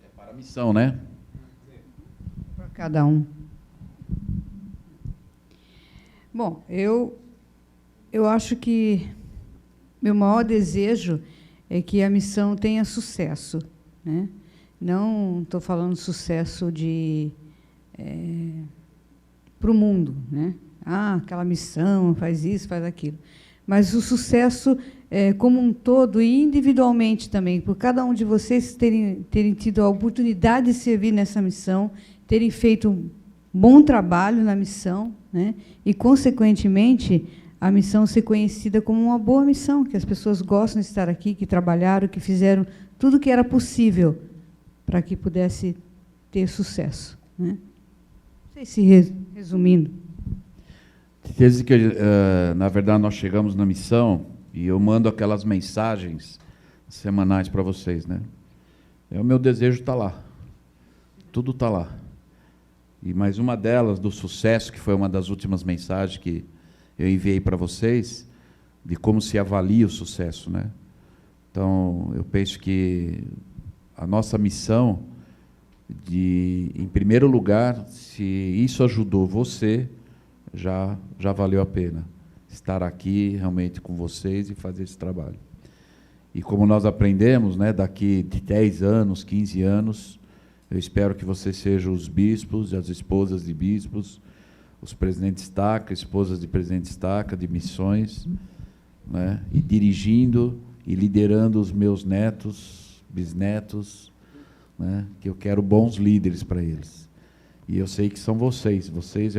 [SPEAKER 4] É para a missão, né?
[SPEAKER 7] Para cada um. Bom, eu acho que meu maior desejo é que a missão tenha sucesso, né? Não estou falando sucesso para o mundo, né? Aquela missão faz isso, faz aquilo. Mas o sucesso como um todo e individualmente também, por cada um de vocês terem tido a oportunidade de servir nessa missão, terem feito um bom trabalho na missão, né? E, consequentemente, a missão ser conhecida como uma boa missão, que as pessoas gostam de estar aqui, que trabalharam, que fizeram tudo o que era possível para que pudesse ter sucesso, né? Não sei se resumindo.
[SPEAKER 4] Desde que, na verdade, nós chegamos na missão, e eu mando aquelas mensagens semanais para vocês, né? O meu desejo está lá. Tudo está lá. E mais uma delas, do sucesso, que foi uma das últimas mensagens que eu enviei para vocês, de como se avalia o sucesso, né? Então, eu penso que a nossa missão de, em primeiro lugar, se isso ajudou você, já valeu a pena estar aqui realmente com vocês e fazer esse trabalho. E como nós aprendemos, né, daqui de 10 anos, 15 anos, eu espero que vocês sejam os bispos e as esposas de bispos, os presidentes TACA, esposas de presidentes TACA, de missões, né, e dirigindo e liderando os meus netos, bisnetos, né, que eu quero bons líderes para eles. E eu sei que são vocês vocês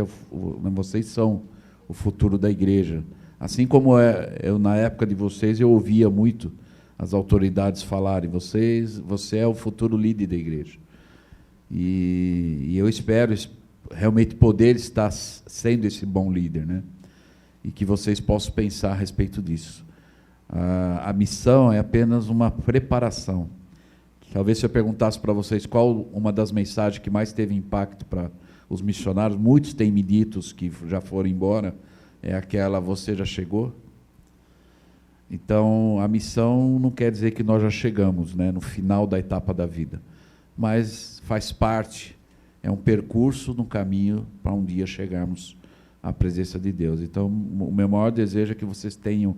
[SPEAKER 4] são o futuro da igreja. Assim como eu na época de vocês, eu ouvia muito as autoridades falarem, você é o futuro líder da igreja. E eu espero realmente poder estar sendo esse bom líder, né? E que vocês possam pensar a respeito disso. A missão é apenas uma preparação. Talvez se eu perguntasse para vocês qual uma das mensagens que mais teve impacto para os missionários, muitos têm me dito que já foram embora, é aquela, você já chegou? Então, a missão não quer dizer que nós já chegamos, né, no final da etapa da vida, mas faz parte, é um percurso no caminho para um dia chegarmos à presença de Deus. Então, o meu maior desejo é que vocês tenham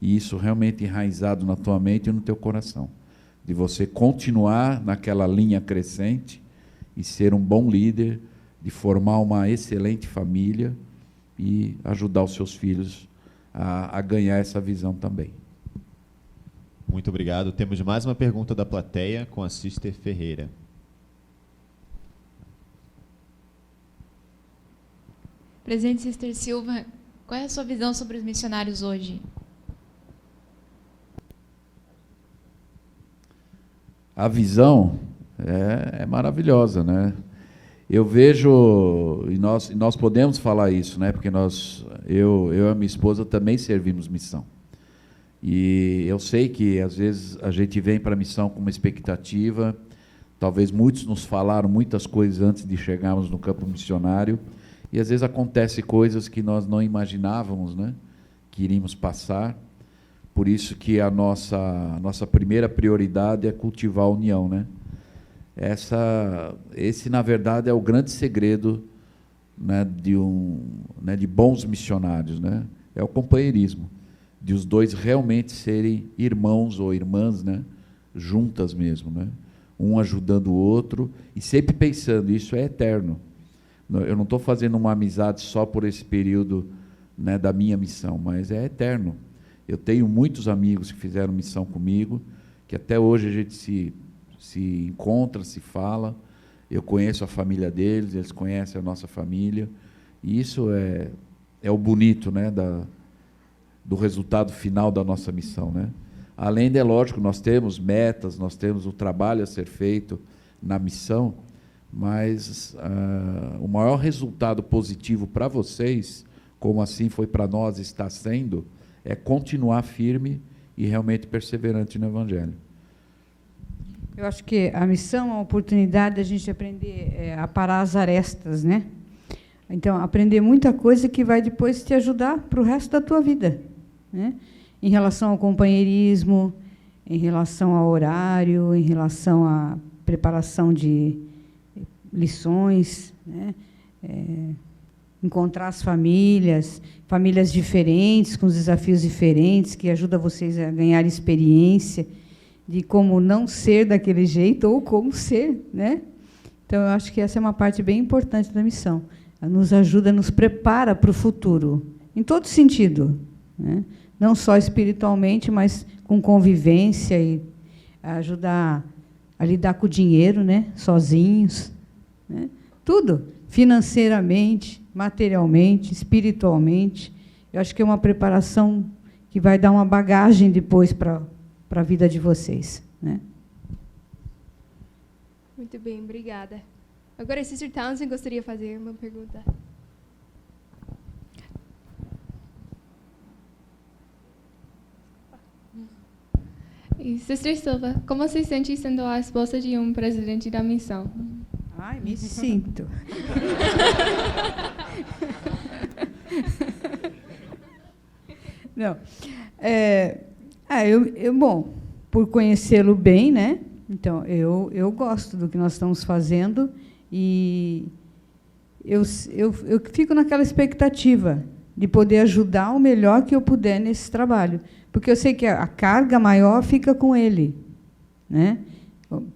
[SPEAKER 4] isso realmente enraizado na tua mente e no teu coração, de você continuar naquela linha crescente e ser um bom líder, de formar uma excelente família e ajudar os seus filhos a ganhar essa visão também.
[SPEAKER 2] Muito obrigado. Temos mais uma pergunta da plateia com a Sister Ferreira.
[SPEAKER 14] Presidente Sister Silva, qual é a sua visão sobre os missionários hoje?
[SPEAKER 4] A visão é maravilhosa, né? Eu vejo, e nós podemos falar isso, né? Porque eu e a minha esposa também servimos missão. E eu sei que, às vezes, a gente vem para a missão com uma expectativa, talvez muitos nos falaram muitas coisas antes de chegarmos no campo missionário, e às vezes acontecem coisas que nós não imaginávamos, né? Que iríamos passar. Por isso que a nossa primeira prioridade é cultivar a união, né? Esse, na verdade, é o grande segredo, né, de bons missionários, né? É o companheirismo, de os dois realmente serem irmãos ou irmãs, né, juntas mesmo, né? Um ajudando o outro e sempre pensando, isso é eterno. Eu não estou fazendo uma amizade só por esse período, né, da minha missão, mas é eterno. Eu tenho muitos amigos que fizeram missão comigo, que até hoje a gente se encontra, se fala, eu conheço a família deles, eles conhecem a nossa família, e isso é o bonito, né, do resultado final da nossa missão, né? Além de, é lógico, nós temos metas, nós temos o trabalho a ser feito na missão, mas o maior resultado positivo para vocês, como assim foi para nós, está sendo, é continuar firme e realmente perseverante no Evangelho.
[SPEAKER 7] Eu acho que a missão é uma oportunidade da gente aprender a parar as arestas, né? Então, aprender muita coisa que vai depois te ajudar para o resto da tua vida, né? Em relação ao companheirismo, em relação ao horário, em relação à preparação de lições, né? Encontrar as famílias diferentes, com os desafios diferentes, que ajuda vocês a ganhar experiência de como não ser daquele jeito ou como ser, né? Então, eu acho que essa é uma parte bem importante da missão. Ela nos ajuda, nos prepara para o futuro, em todo sentido, né? Não só espiritualmente, mas com convivência e ajudar a lidar com o dinheiro, né? Sozinhos, né? Tudo, financeiramente, materialmente, espiritualmente. Eu acho que é uma preparação que vai dar uma bagagem depois para a vida de vocês, né?
[SPEAKER 3] Muito bem, obrigada. Agora, a Sister Townsend gostaria de fazer uma pergunta.
[SPEAKER 14] E, Sister Silva, como se sente sendo a esposa de um presidente da missão?
[SPEAKER 7] Ai, me sinto. Não. Bom, por conhecê-lo bem, né? Então, eu gosto do que nós estamos fazendo e eu fico naquela expectativa de poder ajudar o melhor que eu puder nesse trabalho, porque eu sei que a carga maior fica com ele, né?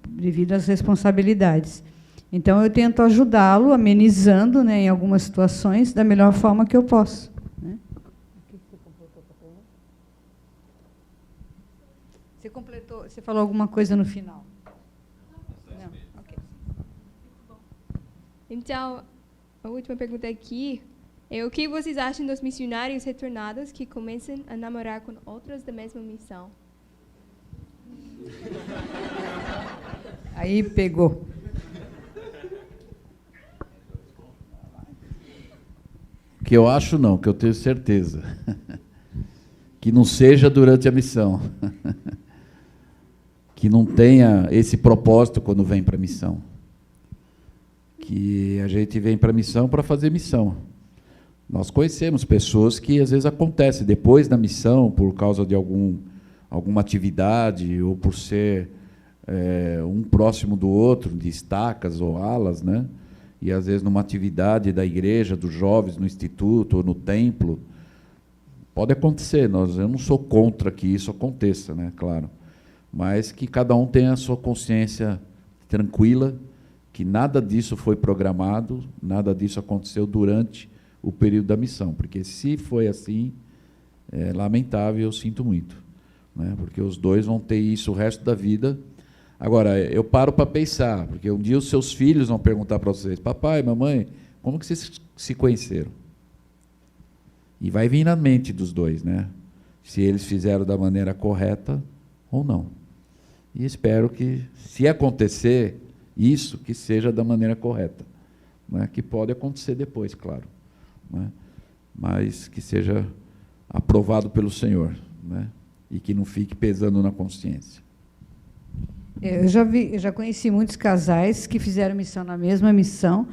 [SPEAKER 7] Devido às responsabilidades. Então, eu tento ajudá-lo, amenizando, né, em algumas situações, da melhor forma que eu posso. Né? Você completou, você falou alguma coisa no final? Não, ok.
[SPEAKER 3] Então, a última pergunta aqui é: o que vocês acham dos missionários retornados que começam a namorar com outras da mesma missão?
[SPEAKER 7] Aí pegou.
[SPEAKER 4] Que eu acho não, que eu tenho certeza. Que não seja durante a missão. Que não tenha esse propósito quando vem para a missão. Que a gente vem para a missão para fazer missão. Nós conhecemos pessoas que às vezes acontece depois da missão, por causa de alguma atividade, ou por ser um próximo do outro, de estacas ou alas, né? E às vezes numa atividade da igreja, dos jovens, no instituto ou no templo. Pode acontecer, eu não sou contra que isso aconteça, né? Claro. Mas que cada um tenha a sua consciência tranquila, que nada disso foi programado, nada disso aconteceu durante o período da missão, porque se foi assim, é lamentável, eu sinto muito, né? Porque os dois vão ter isso o resto da vida. Agora, eu paro para pensar, porque um dia os seus filhos vão perguntar para vocês: papai, mamãe, como que vocês se conheceram? E vai vir na mente dos dois, né? Se eles fizeram da maneira correta ou não. E espero que, se acontecer isso, que seja da maneira correta, né? Que pode acontecer depois, claro, né? Mas que seja aprovado pelo Senhor, né? E que não fique pesando na consciência.
[SPEAKER 7] Eu já conheci muitos casais que fizeram missão na mesma missão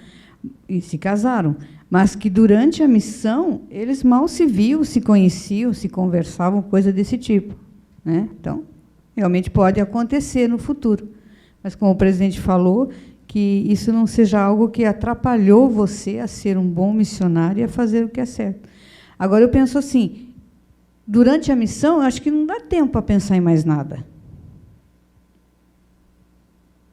[SPEAKER 7] e se casaram, mas que durante a missão eles mal se viam, se conheciam, se conversavam, coisa desse tipo, né? Então, realmente pode acontecer no futuro. Mas, como o presidente falou, que isso não seja algo que atrapalhou você a ser um bom missionário e a fazer o que é certo. Agora, eu penso assim, durante a missão, eu acho que não dá tempo para pensar em mais nada.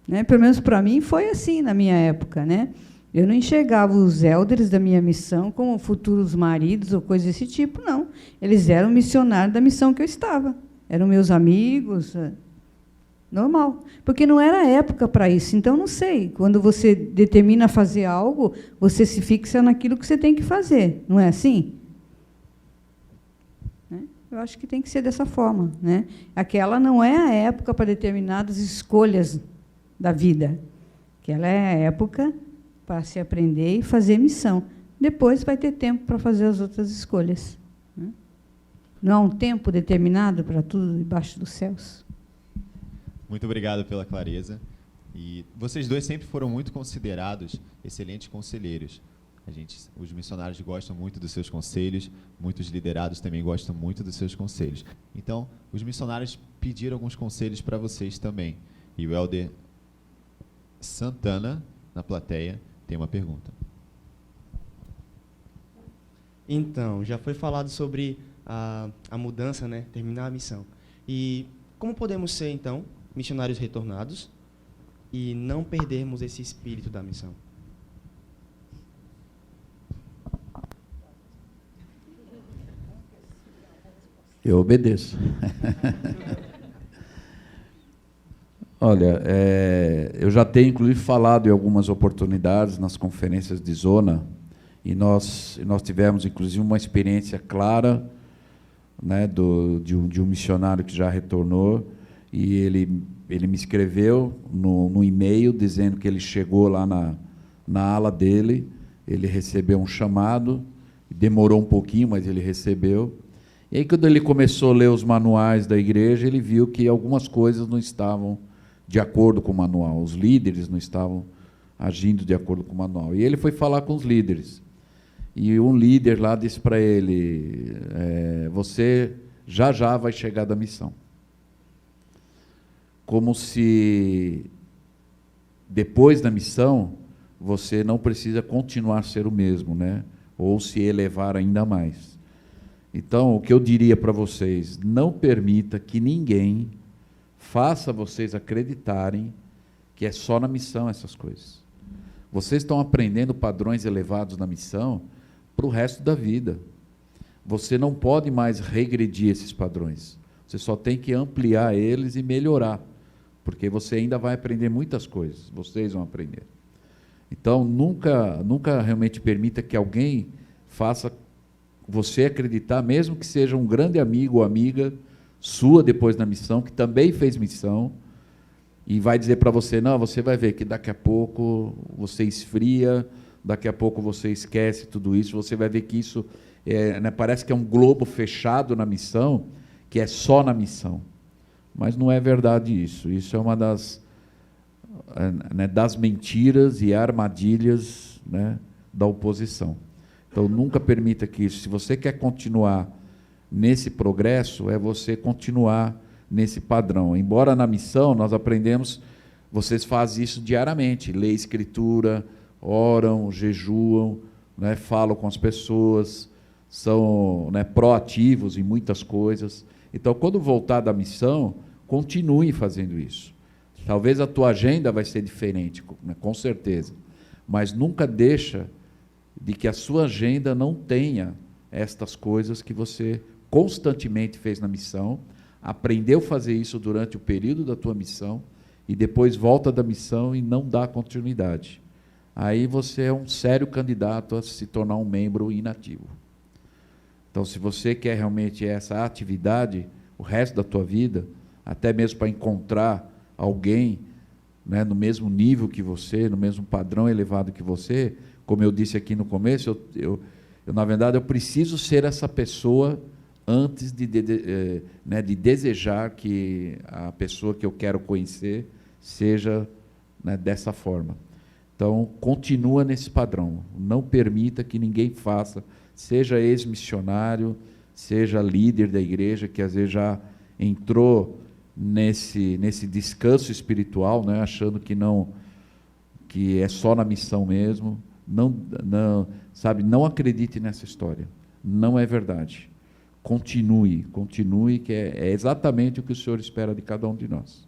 [SPEAKER 7] Né? Pelo menos para mim foi assim na minha época, né? Eu não enxergava os elders da minha missão como futuros maridos ou coisa desse tipo, não. Eles eram missionários da missão que eu estava. Eram meus amigos, normal. Porque não era época para isso. Então, não sei, quando você determina fazer algo, você se fixa naquilo que você tem que fazer. Não é assim? Eu acho que tem que ser dessa forma, né? Aquela não é a época para determinadas escolhas da vida. Aquela é a época para se aprender e fazer missão. Depois vai ter tempo para fazer as outras escolhas. Não há um tempo determinado para tudo debaixo dos céus.
[SPEAKER 2] Muito obrigado pela clareza. E vocês dois sempre foram muito considerados excelentes conselheiros. Os missionários gostam muito dos seus conselhos, muitos liderados também gostam muito dos seus conselhos. Então, os missionários pediram alguns conselhos para vocês também. E o elder Santana, na plateia, tem uma pergunta.
[SPEAKER 15] Então, já foi falado sobre a mudança, né? Terminar a missão. E como podemos ser, então, missionários retornados e não perdermos esse espírito da missão?
[SPEAKER 4] Eu obedeço. Olha, eu já tenho, inclusive, falado em algumas oportunidades nas conferências de zona, e nós tivemos, inclusive, uma experiência clara, né, de um missionário que já retornou, e ele me escreveu no e-mail dizendo que ele chegou lá na ala dele, ele recebeu um chamado, demorou um pouquinho, mas ele recebeu, E aí, quando ele começou a ler os manuais da igreja, ele viu que algumas coisas não estavam de acordo com o manual, os líderes não estavam agindo de acordo com o manual. E ele foi falar com os líderes. E um líder lá disse para ele, você já vai chegar da missão. Como se depois da missão você não precisa continuar a ser o mesmo, né? Ou se elevar ainda mais. Então, o que eu diria para vocês, não permita que ninguém faça vocês acreditarem que é só na missão essas coisas. Vocês estão aprendendo padrões elevados na missão para o resto da vida. Você não pode mais regredir esses padrões. Você só tem que ampliar eles e melhorar, porque você ainda vai aprender muitas coisas, vocês vão aprender. Então, nunca realmente permita que alguém faça você acreditar, mesmo que seja um grande amigo ou amiga sua depois da missão, que também fez missão, e vai dizer para você, não, você vai ver que daqui a pouco você esfria, daqui a pouco você esquece tudo isso, você vai ver que isso parece que é um globo fechado na missão, que é só na missão. Mas não é verdade isso. Isso é uma das mentiras e armadilhas, né, da oposição. Então, nunca permita que isso. Se você quer continuar nesse progresso, é você continuar nesse padrão. Embora na missão nós aprendemos, vocês fazem isso diariamente, lê escritura, oram, jejuam, né, falam com as pessoas, são, né, proativos em muitas coisas. Então, quando voltar da missão, continue fazendo isso. Talvez a tua agenda vai ser diferente, né, com certeza, mas nunca deixa de que a sua agenda não tenha estas coisas que você constantemente fez na missão, aprendeu a fazer isso durante o período da tua missão e depois volta da missão e não dá continuidade. Aí você é um sério candidato a se tornar um membro inativo. Então, se você quer realmente essa atividade, o resto da tua vida, até mesmo para encontrar alguém, né, no mesmo nível que você, no mesmo padrão elevado que você, como eu disse aqui no começo, eu na verdade, eu preciso ser essa pessoa antes de desejar que a pessoa que eu quero conhecer seja, né, dessa forma. Então, continua nesse padrão. Não permita que ninguém faça, seja ex-missionário, seja líder da igreja, que às vezes já entrou nesse descanso espiritual, né, achando que é só na missão mesmo. Não acredite nessa história. Não é verdade. Continue, que é exatamente o que o Senhor espera de cada um de nós.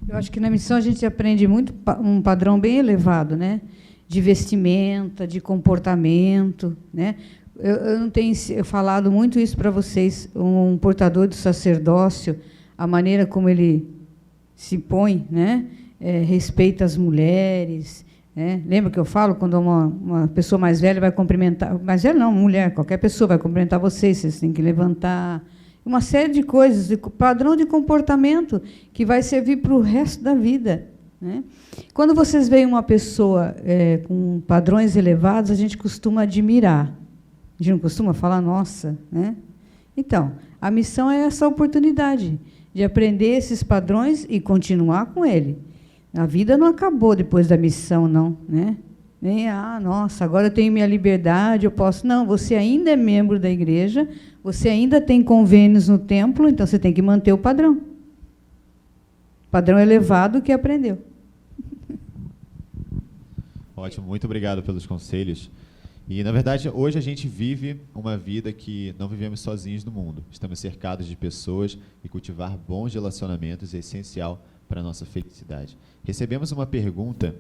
[SPEAKER 7] Eu acho que na missão a gente aprende muito um padrão bem elevado, né? De vestimenta, de comportamento, né? Eu não tenho falado muito isso para vocês. Um portador do sacerdócio, a maneira como ele se põe, né? Respeita as mulheres. Lembra que eu falo, quando uma pessoa mais velha vai cumprimentar, mais velha não, mulher, qualquer pessoa vai cumprimentar vocês têm que levantar, uma série de coisas, de padrão de comportamento que vai servir para o resto da vida, né? Quando vocês veem uma pessoa com padrões elevados, a gente costuma admirar, a gente não costuma falar, nossa, né? Então, a missão é essa oportunidade de aprender esses padrões e continuar com ele. A vida não acabou depois da missão, não, né? Nem, nossa, agora eu tenho minha liberdade, eu posso... Não, você ainda é membro da igreja, você ainda tem convênios no templo, então você tem que manter o padrão. Padrão elevado que aprendeu.
[SPEAKER 2] Ótimo, muito obrigado pelos conselhos. E, na verdade, hoje a gente vive uma vida que não vivemos sozinhos no mundo. Estamos cercados de pessoas e cultivar bons relacionamentos é essencial para a nossa felicidade. Recebemos uma pergunta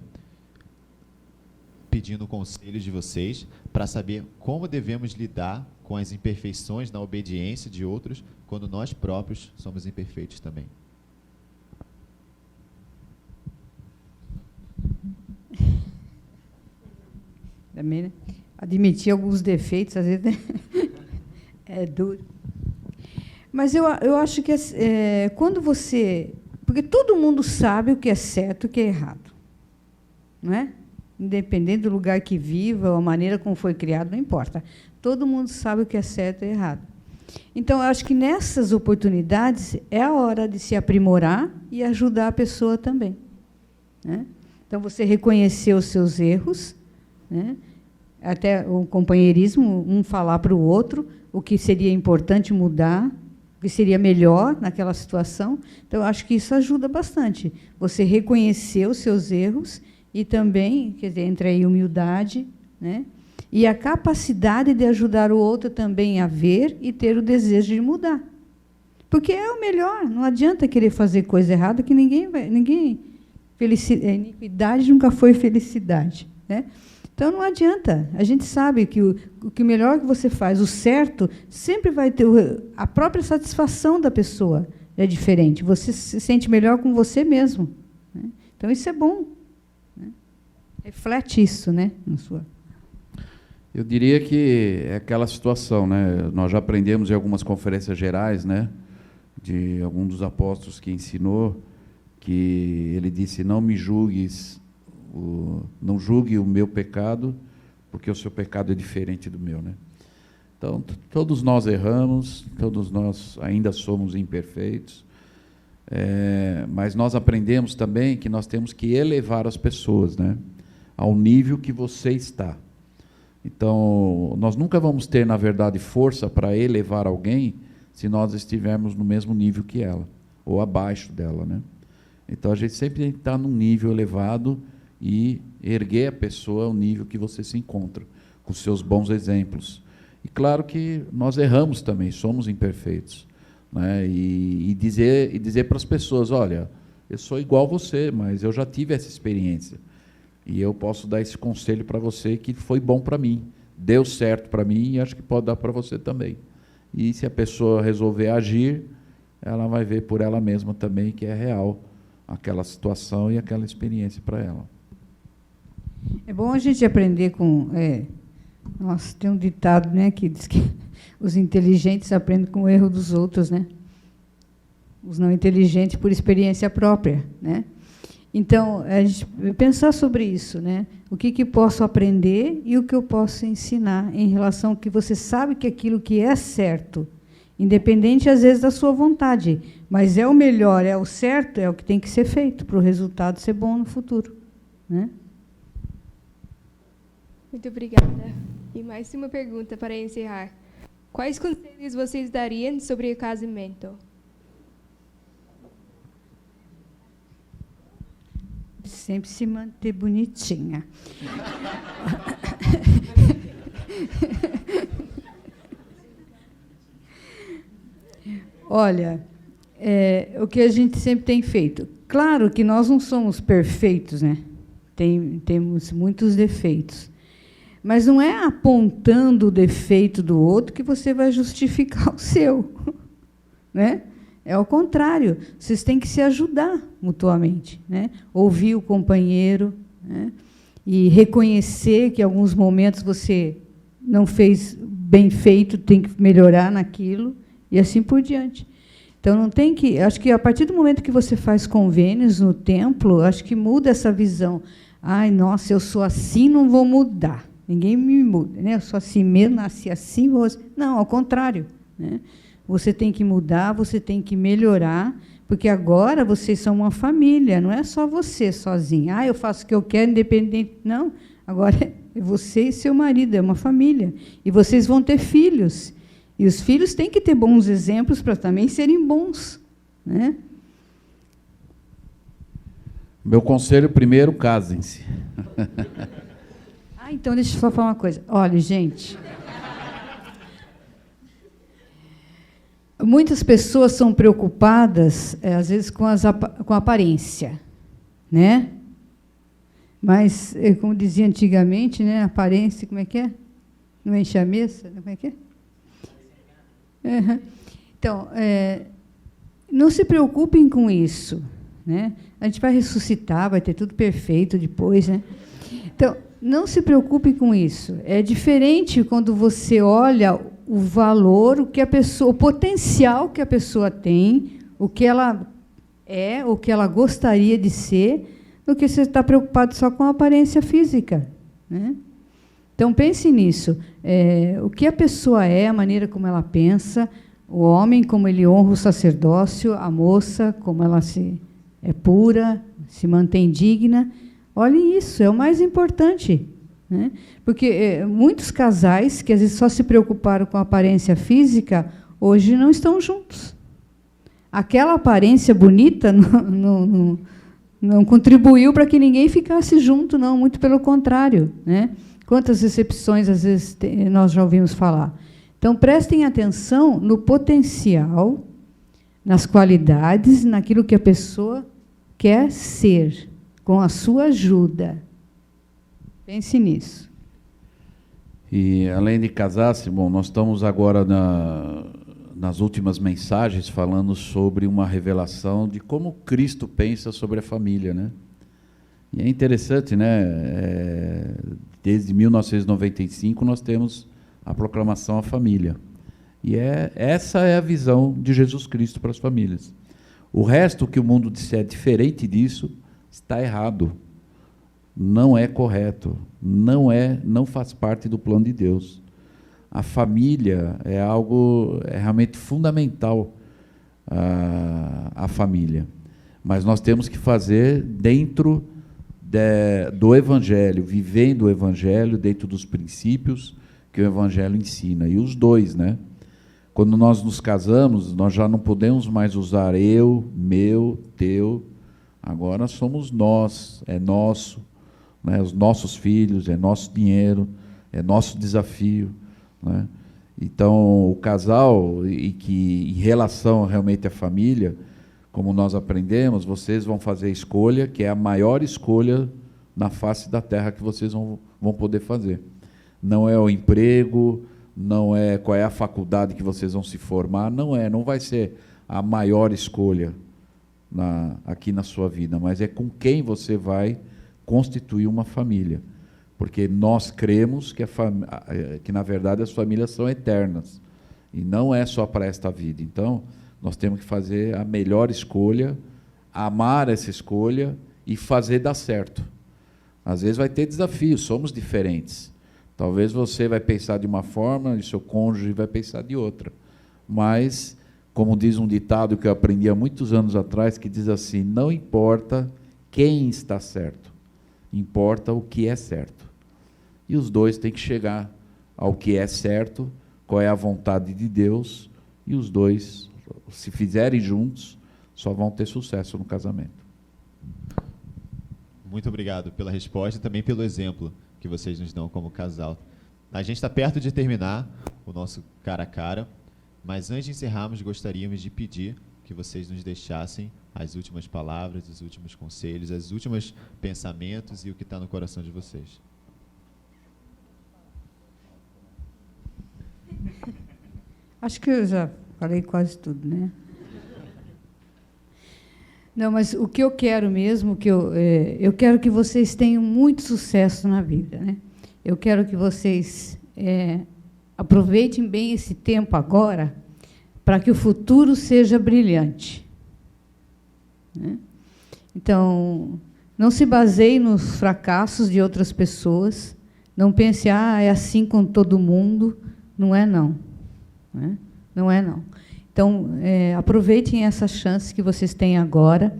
[SPEAKER 2] pedindo conselhos de vocês para saber como devemos lidar com as imperfeições na obediência de outros quando nós próprios somos imperfeitos também.
[SPEAKER 7] Também, né? Admitir alguns defeitos, às vezes, é duro. Mas eu acho que quando você... Porque todo mundo sabe o que é certo e o que é errado, não é? Independente do lugar que viva, ou a maneira como foi criado, não importa. Todo mundo sabe o que é certo e errado. Então, eu acho que nessas oportunidades é a hora de se aprimorar e ajudar a pessoa também, né? Então, você reconhecer os seus erros, né? Até o companheirismo, um falar para o outro o que seria importante mudar, o que seria melhor naquela situação. Então, eu acho que isso ajuda bastante. Você reconhecer os seus erros e também, quer dizer, entra aí humildade, né? E a capacidade de ajudar o outro também a ver e ter o desejo de mudar. Porque é o melhor, não adianta querer fazer coisa errada que iniquidade nunca foi felicidade, né? Então, não adianta. A gente sabe que o melhor que você faz, o certo, sempre vai ter a própria satisfação da pessoa. É diferente. Você se sente melhor com você mesmo, né? Então, isso é bom, né? Reflete isso, né, na sua...
[SPEAKER 4] Eu diria que é aquela situação, né? Nós já aprendemos em algumas conferências gerais, né, de algum dos apóstolos que ensinou, que ele disse: não me julgues, não julgue o meu pecado, porque o seu pecado é diferente do meu, né? Então, todos nós erramos, todos nós ainda somos imperfeitos, mas nós aprendemos também que nós temos que elevar as pessoas, né, ao nível que você está. Então, nós nunca vamos ter, na verdade, força para elevar alguém se nós estivermos no mesmo nível que ela, ou abaixo dela, né? Então, a gente sempre tem que estar num nível elevado e erguer a pessoa ao nível que você se encontra, com seus bons exemplos. E claro que nós erramos também, somos imperfeitos, né? E dizer para as pessoas: olha, eu sou igual a você, mas eu já tive essa experiência. E eu posso dar esse conselho para você que foi bom para mim, deu certo para mim e acho que pode dar para você também. E se a pessoa resolver agir, ela vai ver por ela mesma também que é real aquela situação e aquela experiência para ela.
[SPEAKER 7] É bom a gente aprender com... Nossa, tem um ditado, né, que diz que os inteligentes aprendem com o erro dos outros, né? Os não inteligentes por experiência própria, né? Então, a gente pensar sobre isso, né? O que posso aprender e o que eu posso ensinar em relação ao que você sabe que aquilo que é certo, independente, às vezes, da sua vontade, mas é o melhor, é o certo, é o que tem que ser feito para o resultado ser bom no futuro, né?
[SPEAKER 3] Muito obrigada. E mais uma pergunta para encerrar. Quais conselhos vocês dariam sobre o casamento?
[SPEAKER 7] Sempre se manter bonitinha. Olha, o que a gente sempre tem feito. Claro que nós não somos perfeitos, né? Temos muitos defeitos. Mas não é apontando o defeito do outro que você vai justificar o seu, né? É ao contrário, vocês têm que se ajudar mutuamente, né? Ouvir o companheiro, né? E reconhecer que em alguns momentos você não fez bem feito, tem que melhorar naquilo, e assim por diante. Então, não tem que... Acho que, a partir do momento que você faz convênios no templo, acho que muda essa visão. Ai, nossa, eu sou assim, não vou mudar. Ninguém me muda, né? Eu sou assim mesmo, nasci assim, vou... Não, ao contrário, né? Você tem que mudar, você tem que melhorar, porque agora vocês são uma família, não é só você sozinho. Ah, eu faço o que eu quero, independente. Não, agora é você e seu marido, é uma família. E vocês vão ter filhos. E os filhos têm que ter bons exemplos para também serem bons, né?
[SPEAKER 4] Meu conselho, primeiro, casem-se.
[SPEAKER 7] Então, deixa eu só falar uma coisa. Olha, gente... Muitas pessoas são preocupadas, às vezes, com a aparência, né? Mas, como dizia antigamente, né, aparência, como é que é? Não enche a mesa, como é que é? Uhum. Então, não se preocupem com isso, né? A gente vai ressuscitar, vai ter tudo perfeito depois, né? Então, não se preocupe com isso. É diferente quando você olha o valor, o que a pessoa, o potencial que a pessoa tem, o que ela é, o que ela gostaria de ser, do que você está preocupado só com a aparência física, né? Então, pense nisso. O que a pessoa é, a maneira como ela pensa, o homem, como ele honra o sacerdócio, a moça, como ela é pura, se mantém digna. Olhe isso, é o mais importante. Né? Porque muitos casais, que às vezes só se preocuparam com a aparência física, hoje não estão juntos. Aquela aparência bonita não contribuiu para que ninguém ficasse junto, não, muito pelo contrário. Né? Quantas decepções, às vezes, nós já ouvimos falar. Então, prestem atenção no potencial, nas qualidades, naquilo que a pessoa quer ser, com a sua ajuda. Pense nisso.
[SPEAKER 4] E, além de casar-se, bom, nós estamos agora nas últimas mensagens falando sobre uma revelação de como Cristo pensa sobre a família, né? E é interessante, né? Desde 1995 nós temos a proclamação à família. E essa é a visão de Jesus Cristo para as famílias. O resto que o mundo disser diferente disso está errado. Não é correto. Não faz parte do plano de Deus. A família é algo realmente fundamental, a família. Mas nós temos que fazer dentro do Evangelho, vivendo o Evangelho dentro dos princípios que o Evangelho ensina. E os dois, né? Quando nós nos casamos, nós já não podemos mais usar eu, meu, teu. Agora somos nós, é nosso, né? Os nossos filhos, é nosso dinheiro, é nosso desafio. Né? Então, o casal, e que em relação realmente à família, como nós aprendemos, vocês vão fazer a escolha, que é a maior escolha na face da terra que vocês vão poder fazer. Não é o emprego, não é qual é a faculdade que vocês vão se formar, não vai ser a maior escolha aqui na sua vida, mas é com quem você vai constituir uma família. Porque nós cremos que, na verdade, as famílias são eternas, e não é só para esta vida. Então, nós temos que fazer a melhor escolha, amar essa escolha e fazer dar certo. Às vezes vai ter desafios, somos diferentes. Talvez você vai pensar de uma forma e seu cônjuge vai pensar de outra. Mas, como diz um ditado que eu aprendi há muitos anos atrás, que diz assim: não importa quem está certo, importa o que é certo. E os dois têm que chegar ao que é certo, qual é a vontade de Deus, e os dois, se fizerem juntos, só vão ter sucesso no casamento.
[SPEAKER 2] Muito obrigado pela resposta e também pelo exemplo que vocês nos dão como casal. A gente está perto de terminar o nosso cara a cara, mas antes de encerrarmos, gostaríamos de pedir que vocês nos deixassem as últimas palavras, os últimos conselhos, os últimos pensamentos e o que está no coração de vocês.
[SPEAKER 7] Acho que eu já falei quase tudo, né? Não, mas o que eu quero mesmo, eu quero que vocês tenham muito sucesso na vida, né? Eu quero que vocês aproveitem bem esse tempo agora para que o futuro seja brilhante. Né? Então, não se baseie nos fracassos de outras pessoas, não pense, é assim com todo mundo. Não é, não. Né? Não é, não. Então, aproveitem essa chance que vocês têm agora,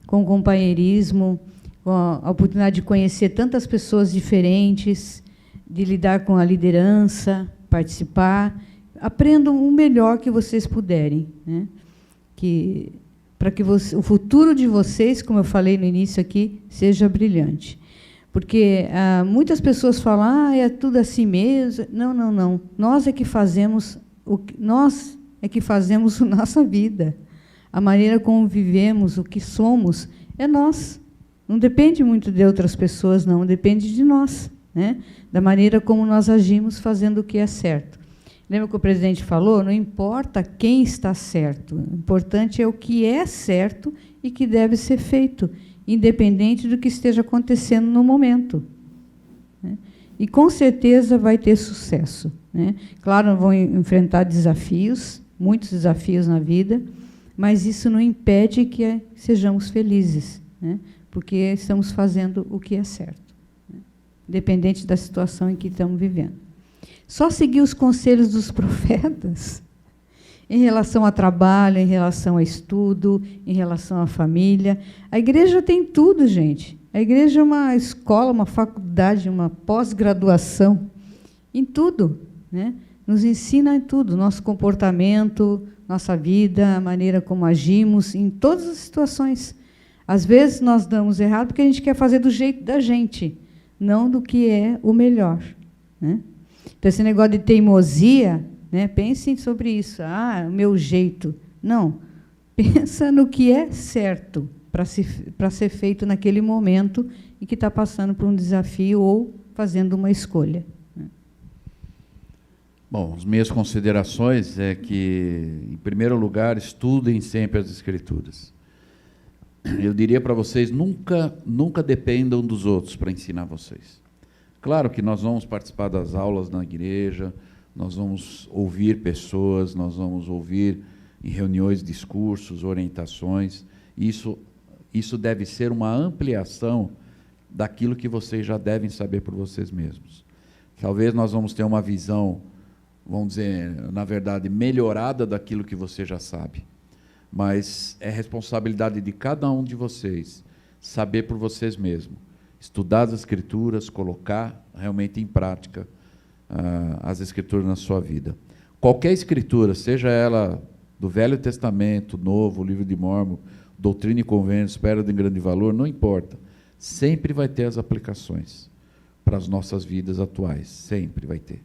[SPEAKER 7] com o companheirismo, com a oportunidade de conhecer tantas pessoas diferentes, de lidar com a liderança, participar. Aprendam o melhor que vocês puderem, né? Para que o futuro de vocês, como eu falei no início aqui, seja brilhante. Porque muitas pessoas falam, é tudo assim mesmo. Não, não, não. Nós é que fazemos a nossa vida. A maneira como vivemos, o que somos, é nós. Não depende muito de outras pessoas, não. Depende de nós, né? Da maneira como nós agimos fazendo o que é certo. Lembra que o presidente falou? Não importa quem está certo. O importante é o que é certo e que deve ser feito, independente do que esteja acontecendo no momento. Né? E, com certeza, vai ter sucesso. Né? Claro, vão enfrentar desafios, muitos desafios na vida, mas isso não impede que sejamos felizes, né? Porque estamos fazendo o que é certo. Né? independente da situação em que estamos vivendo. Só seguir os conselhos dos profetas em relação a trabalho, em relação a estudo, em relação à família. A igreja tem tudo, gente. A igreja é uma escola, uma faculdade, uma pós-graduação em tudo, né? Nos ensina em tudo, nosso comportamento, nossa vida, a maneira como agimos, em todas as situações. Às vezes nós damos errado porque a gente quer fazer do jeito da gente, não do que é o melhor, né? Então, esse negócio de teimosia, né? Pensem sobre isso. Ah, o meu jeito. Não. Pensa no que é certo para ser feito naquele momento em que está passando por um desafio ou fazendo uma escolha.
[SPEAKER 4] Bom, as minhas considerações é que, em primeiro lugar, estudem sempre as Escrituras. Eu diria para vocês, nunca dependam dos outros para ensinar vocês. Claro que nós vamos participar das aulas na igreja, nós vamos ouvir pessoas, nós vamos ouvir em reuniões discursos, orientações. Isso deve ser uma ampliação daquilo que vocês já devem saber por vocês mesmos. Talvez nós vamos ter uma visão, vamos dizer, na verdade, melhorada daquilo que você já sabe. Mas é responsabilidade de cada um de vocês saber por vocês mesmos, estudar as Escrituras, colocar realmente em prática as Escrituras na sua vida. Qualquer Escritura, seja ela do Velho Testamento, Novo, Livro de Mórmon, Doutrina e Convênios, Pérola de Grande Valor, não importa. Sempre vai ter as aplicações para as nossas vidas atuais. Sempre vai ter.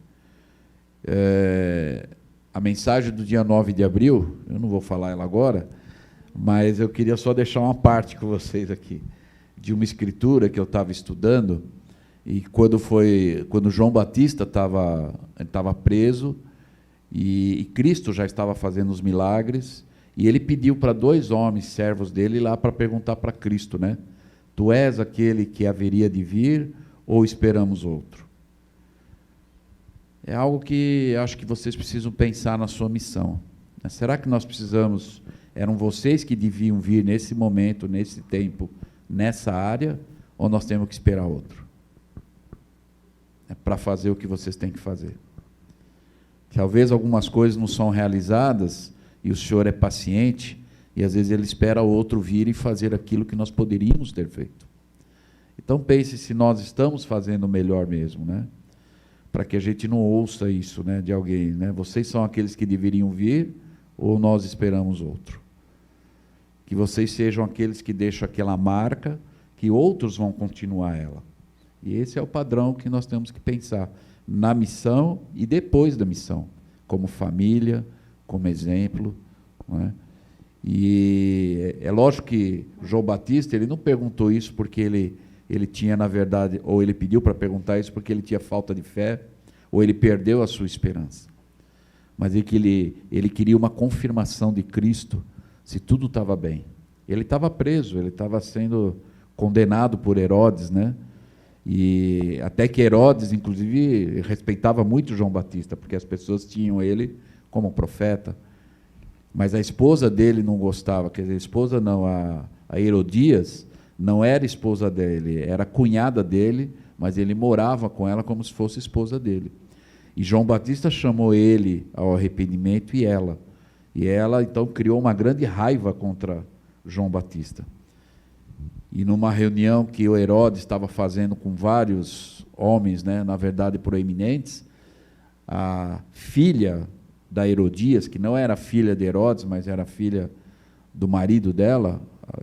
[SPEAKER 4] A mensagem do dia 9 de abril, eu não vou falar ela agora, mas eu queria só deixar uma parte com vocês aqui, de uma escritura que eu estava estudando, e quando João Batista estava preso, e Cristo já estava fazendo os milagres, e ele pediu para 2 homens, servos dele, ir lá para perguntar para Cristo, né? Tu és aquele que haveria de vir, ou esperamos outro? É algo que acho que vocês precisam pensar na sua missão. Será que nós precisamos, eram vocês que deviam vir nesse momento, nesse tempo, nessa área, ou nós temos que esperar outro? É para fazer o que vocês têm que fazer. Talvez algumas coisas não são realizadas, e o Senhor é paciente, e às vezes Ele espera outro vir e fazer aquilo que nós poderíamos ter feito. Então pense se nós estamos fazendo o melhor mesmo, né? Para que a gente não ouça isso, né, de alguém, né? Vocês são aqueles que deveriam vir, ou nós esperamos outro? Que vocês sejam aqueles que deixam aquela marca, que outros vão continuar ela. E esse é o padrão que nós temos que pensar na missão e depois da missão, como família, como exemplo, né? E é lógico que João Batista, ele não perguntou isso porque ele tinha, na verdade, ou ele pediu para perguntar isso porque ele tinha falta de fé, ou ele perdeu a sua esperança. Mas ele queria uma confirmação de Cristo, se tudo estava bem. Ele estava preso, ele estava sendo condenado por Herodes, né? E até que Herodes, inclusive, respeitava muito João Batista, porque as pessoas tinham ele como profeta. Mas a esposa dele não gostava, quer dizer, a esposa não, a Herodias, não era esposa dele, era cunhada dele, mas ele morava com ela como se fosse esposa dele. E João Batista chamou ele ao arrependimento e ela. E ela, então, criou uma grande raiva contra João Batista. E numa reunião que o Herodes estava fazendo com vários homens, né, na verdade proeminentes, a filha da Herodias, que não era filha de Herodes, mas era filha do marido dela,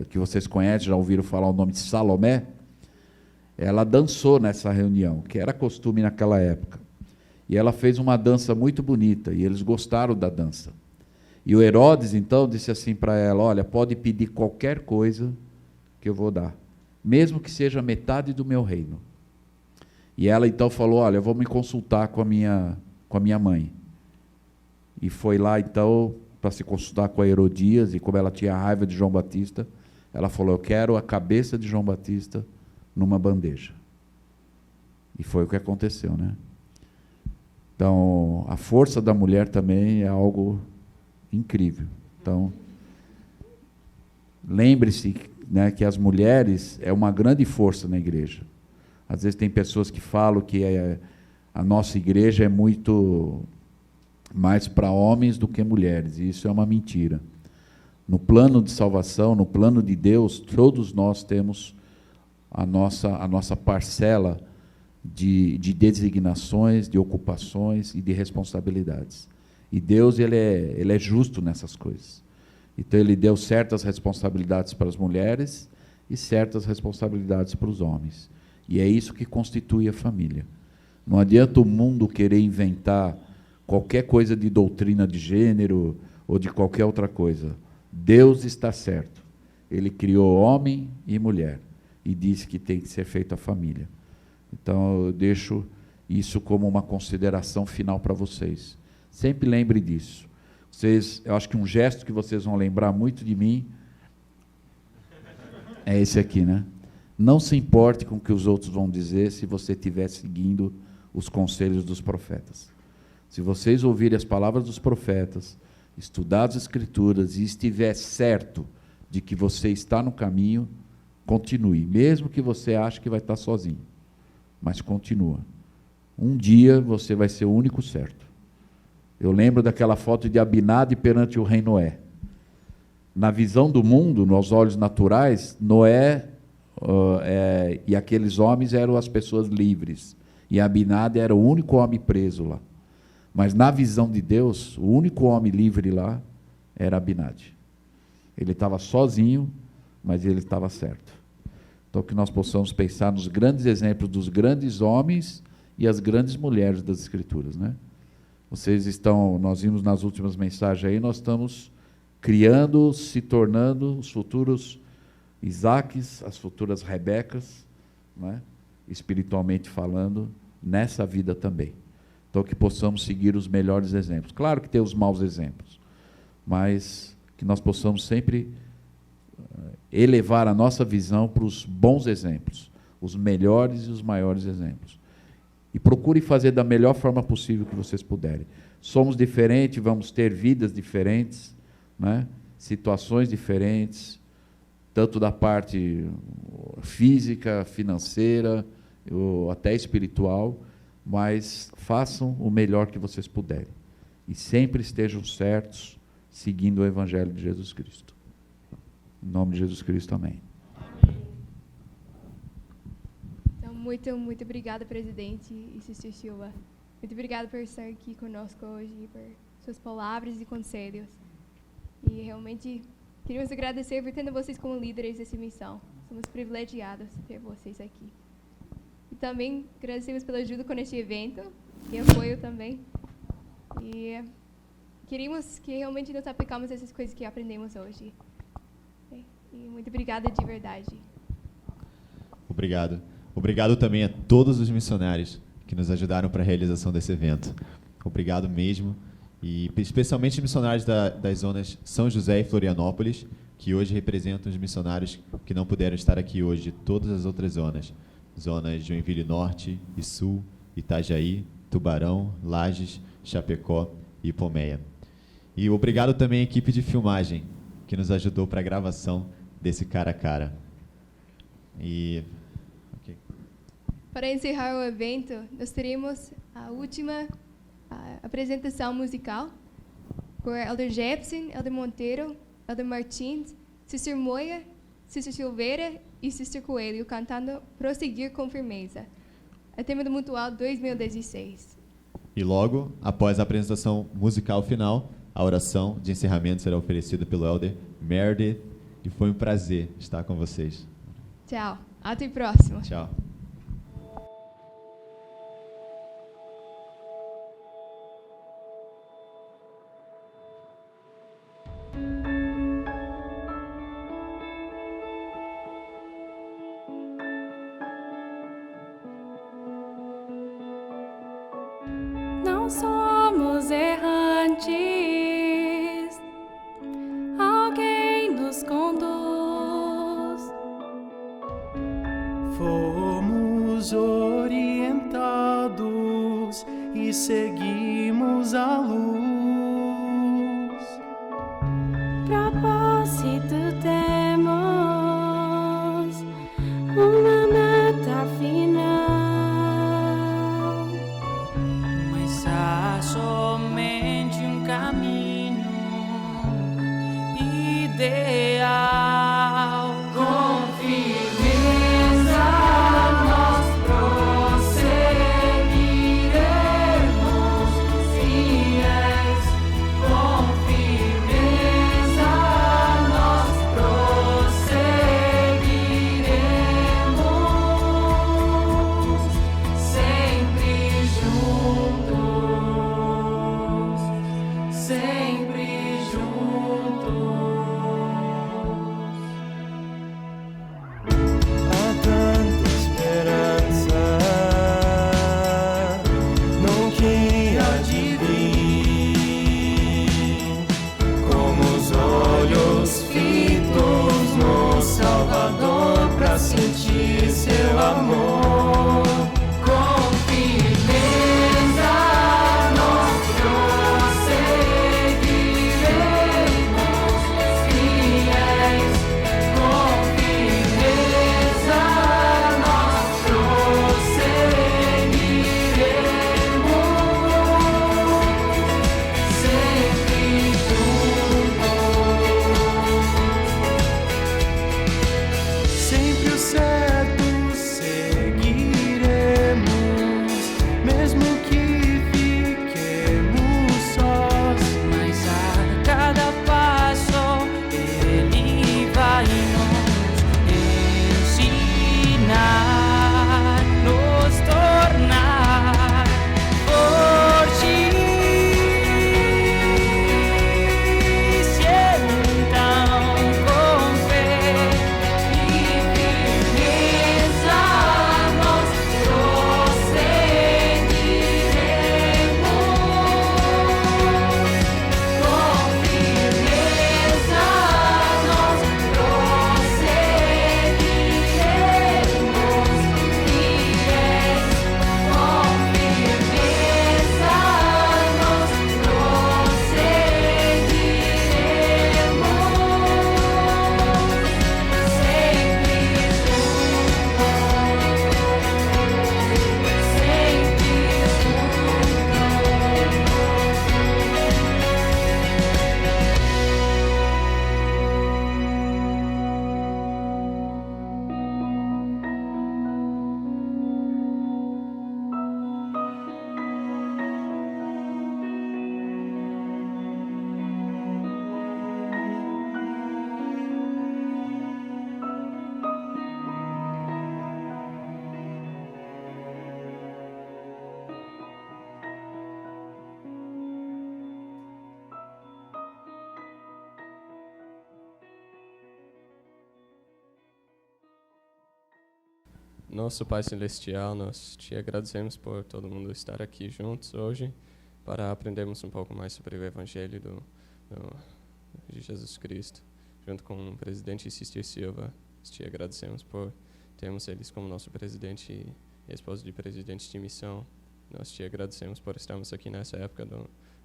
[SPEAKER 4] que vocês conhecem, já ouviram falar o nome de Salomé, ela dançou nessa reunião, que era costume naquela época. E ela fez uma dança muito bonita, e eles gostaram da dança. E o Herodes, então, disse assim para ela, olha, pode pedir qualquer coisa que eu vou dar, mesmo que seja metade do meu reino. E ela, então, falou, olha, eu vou me consultar com a minha mãe. E foi lá, então, para se consultar com a Herodias, e como ela tinha raiva de João Batista, ela falou, eu quero a cabeça de João Batista numa bandeja. E foi o que aconteceu, né? Então, a força da mulher também é algo incrível. Então, lembre-se, né, que as mulheres é uma grande força na igreja. Às vezes tem pessoas que falam que a nossa igreja é muito mais para homens do que mulheres, e isso é uma mentira. No plano de salvação, no plano de Deus, todos nós temos a nossa parcela de designações, de ocupações e de responsabilidades. E Deus, ele é justo nessas coisas. Então, ele deu certas responsabilidades para as mulheres e certas responsabilidades para os homens. E é isso que constitui a família. Não adianta o mundo querer inventar qualquer coisa de doutrina de gênero ou de qualquer outra coisa. Deus está certo. Ele criou homem e mulher e disse que tem que ser feita a família. Então, eu deixo isso como uma consideração final para vocês. Sempre lembre disso. Eu acho que um gesto que vocês vão lembrar muito de mim é esse aqui, né? Não se importe com o que os outros vão dizer se você estiver seguindo os conselhos dos profetas. Se vocês ouvirem as palavras dos profetas, estudar as Escrituras e estiver certo de que você está no caminho, continue, mesmo que você ache que vai estar sozinho. Mas continua. Um dia você vai ser o único certo. Eu lembro daquela foto de Abinadi perante o rei Noé. Na visão do mundo, nos olhos naturais, Noé e aqueles homens eram as pessoas livres. E Abinadi era o único homem preso lá. Mas na visão de Deus, o único homem livre lá era Abinadi. Ele estava sozinho, mas ele estava certo. Então, que nós possamos pensar nos grandes exemplos dos grandes homens e as grandes mulheres das Escrituras, né? Nós vimos nas últimas mensagens aí, nós estamos criando, se tornando os futuros Isaques, as futuras Rebecas, né? Espiritualmente falando, nessa vida também. Então, que possamos seguir os melhores exemplos. Claro que tem os maus exemplos, mas que nós possamos sempre elevar a nossa visão para os bons exemplos, os melhores e os maiores exemplos. E procure fazer da melhor forma possível que vocês puderem. Somos diferentes, vamos ter vidas diferentes, né? Situações diferentes, tanto da parte física, financeira, ou até espiritual, mas façam o melhor que vocês puderem. E sempre estejam certos, seguindo o Evangelho de Jesus Cristo. Em nome de Jesus Cristo, amém.
[SPEAKER 3] Muito obrigada, presidente e Sister Silva. Muito obrigada por estar aqui conosco hoje, por suas palavras e conselhos. E realmente queríamos agradecer por tendo vocês como líderes dessa missão. Somos privilegiados ter vocês aqui. E também agradecemos pela ajuda com este evento e apoio também. E queríamos que realmente nós aplicamos essas coisas que aprendemos hoje. E muito obrigada de verdade.
[SPEAKER 2] Obrigado. Obrigado também a todos os missionários que nos ajudaram para a realização desse evento. Obrigado mesmo. E especialmente os missionários das zonas São José e Florianópolis, que hoje representam os missionários que não puderam estar aqui hoje, de todas as outras zonas. Zonas de Joinville Norte e Sul, Itajaí, Tubarão, Lages, Chapecó e Pomeia. E obrigado também à equipe de filmagem, que nos ajudou para a gravação desse cara a cara.
[SPEAKER 3] Para encerrar o evento, nós teremos a última apresentação musical por Elder Jepson, Elder Monteiro, Elder Martins, Sister Moia, Sister Silveira e Sister Coelho, cantando Prosseguir com Firmeza. É tema do Mutual 2016.
[SPEAKER 2] E logo, após a apresentação musical final, a oração de encerramento será oferecida pelo Elder Meredith. E foi um prazer estar com vocês.
[SPEAKER 3] Tchau. Até o próximo.
[SPEAKER 2] Tchau.
[SPEAKER 16] Não somos errantes, alguém nos conduz.
[SPEAKER 5] Fomos orientados e seguimos a luz.
[SPEAKER 16] Propósito temos, uma meta final. ideal. Com firmeza nós prosseguiremos fiéis. Com firmeza nós prosseguiremos sempre juntos, sempre juntos.
[SPEAKER 5] Há tanta esperança no que há de vir, como os olhos fitos no Salvador pra sentir seu amor.
[SPEAKER 16] Com firmeza nós prosseguiremos fiéis. Com firmeza nós prosseguiremos sempre juntos.
[SPEAKER 5] Sempre o certo seguiremos, mesmo que fiquemos sós.
[SPEAKER 16] Mas a cada passo Ele vai nos ensinar, nos tornar fortes. E então, com fé e firmeza, nós prosseguiremos. Com firmeza nós prosseguiremos fiéis. Com firmeza nós prosseguiremos sempre
[SPEAKER 17] Nosso Pai Celestial, nós te agradecemos por todo mundo estar aqui juntos hoje para aprendermos um pouco mais sobre o Evangelho de Jesus Cristo, junto com o presidente Sister Silva. Nós te agradecemos por termos eles como nosso presidente e esposo de presidente de missão. Nós te agradecemos por estarmos aqui nessa época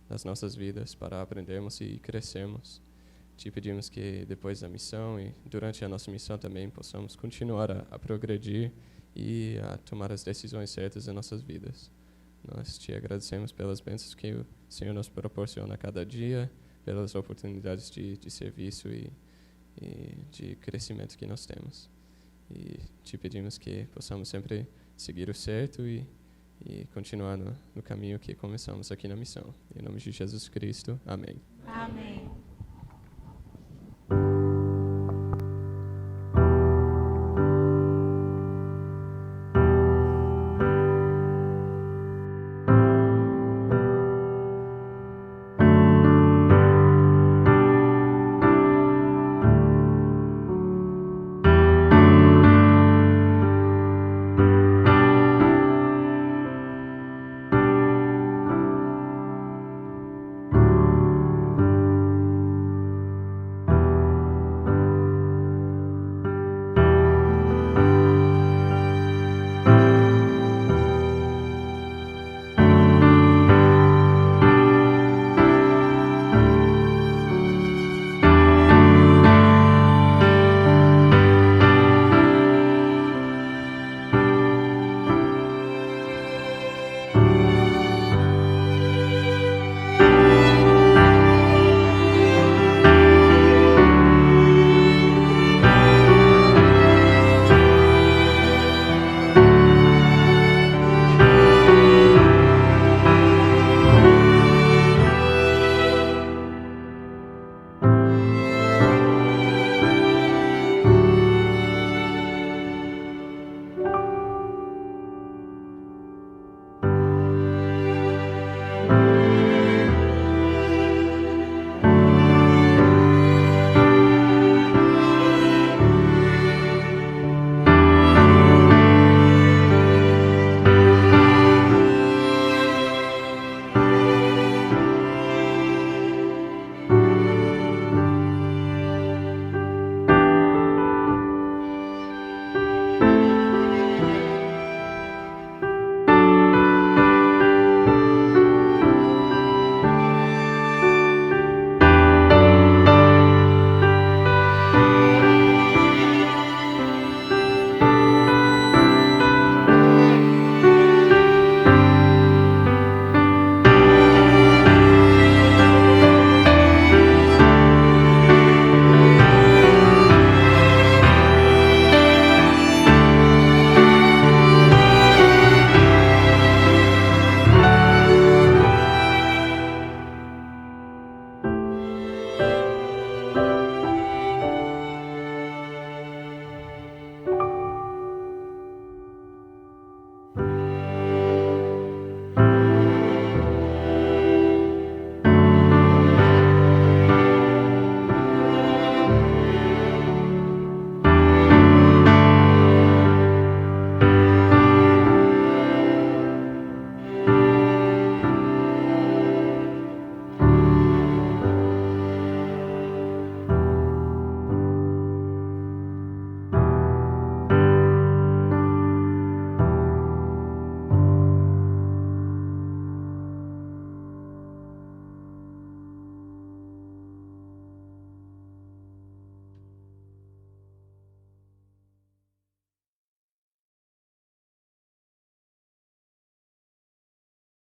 [SPEAKER 17] das nossas vidas para aprendermos e crescermos. Te pedimos que depois da missão e durante a nossa missão também possamos continuar a progredir e a tomar as decisões certas em nossas vidas. Nós te agradecemos pelas bênçãos que o Senhor nos proporciona a cada dia, pelas oportunidades de serviço e de crescimento que nós temos. E te pedimos que possamos sempre seguir o certo e continuar no caminho que começamos aqui na missão. Em nome de Jesus Cristo, amém.
[SPEAKER 12] Amém.